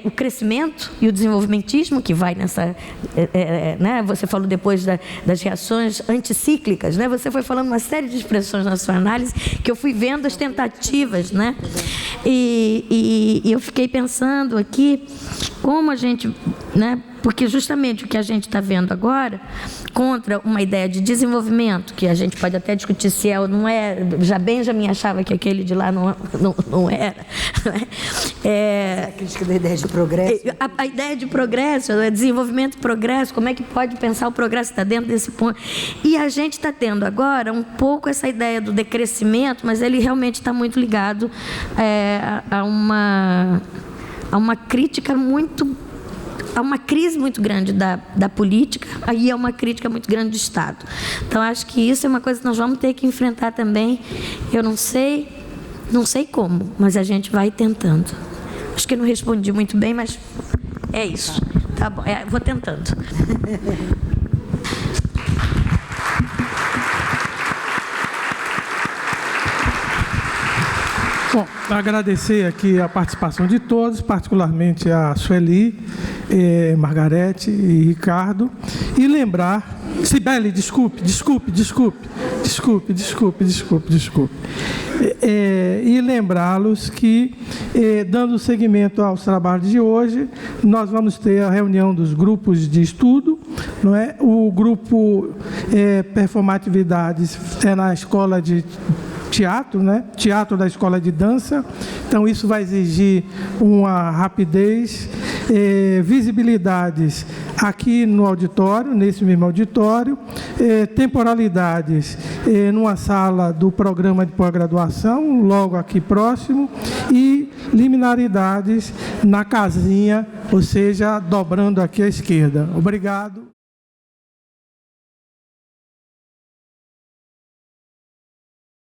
o crescimento e o desenvolvimentismo, que vai nessa... né? Você falou depois das reações anticíclicas, né? Você foi falando uma série de expressões na sua análise, que eu fui vendo as tentativas, né? E eu fiquei pensando aqui como a gente... né? Porque justamente o que a gente está vendo agora, contra uma ideia de desenvolvimento, que a gente pode até discutir se é ou não é, já Benjamin achava que aquele de lá não era. A crítica da ideia de progresso. A ideia de progresso, desenvolvimento e progresso, como é que pode pensar o progresso está dentro desse ponto? E a gente está tendo agora um pouco essa ideia do decrescimento, mas ele realmente está muito ligado a uma crítica muito... Há uma crise muito grande da política, aí é uma crítica muito grande do Estado. Então, acho que isso é uma coisa que nós vamos ter que enfrentar também. Eu não sei como, mas a gente vai tentando. Acho que eu não respondi muito bem, mas é isso. Tá bom, vou tentando. Bom, agradecer aqui a participação de todos, particularmente a Sueli, Margarete e Ricardo, e lembrar... Cibele, desculpe. E lembrá-los que, dando seguimento aos trabalhos de hoje, nós vamos ter a reunião dos grupos de estudo, não é? O grupo Performatividades é na escola de teatro, né? Teatro da escola de dança. Então, isso vai exigir uma rapidez, visibilidades aqui no auditório, nesse mesmo auditório, temporalidades numa sala do programa de pós-graduação, logo aqui próximo, e liminaridades na casinha, ou seja, dobrando aqui à esquerda. Obrigado.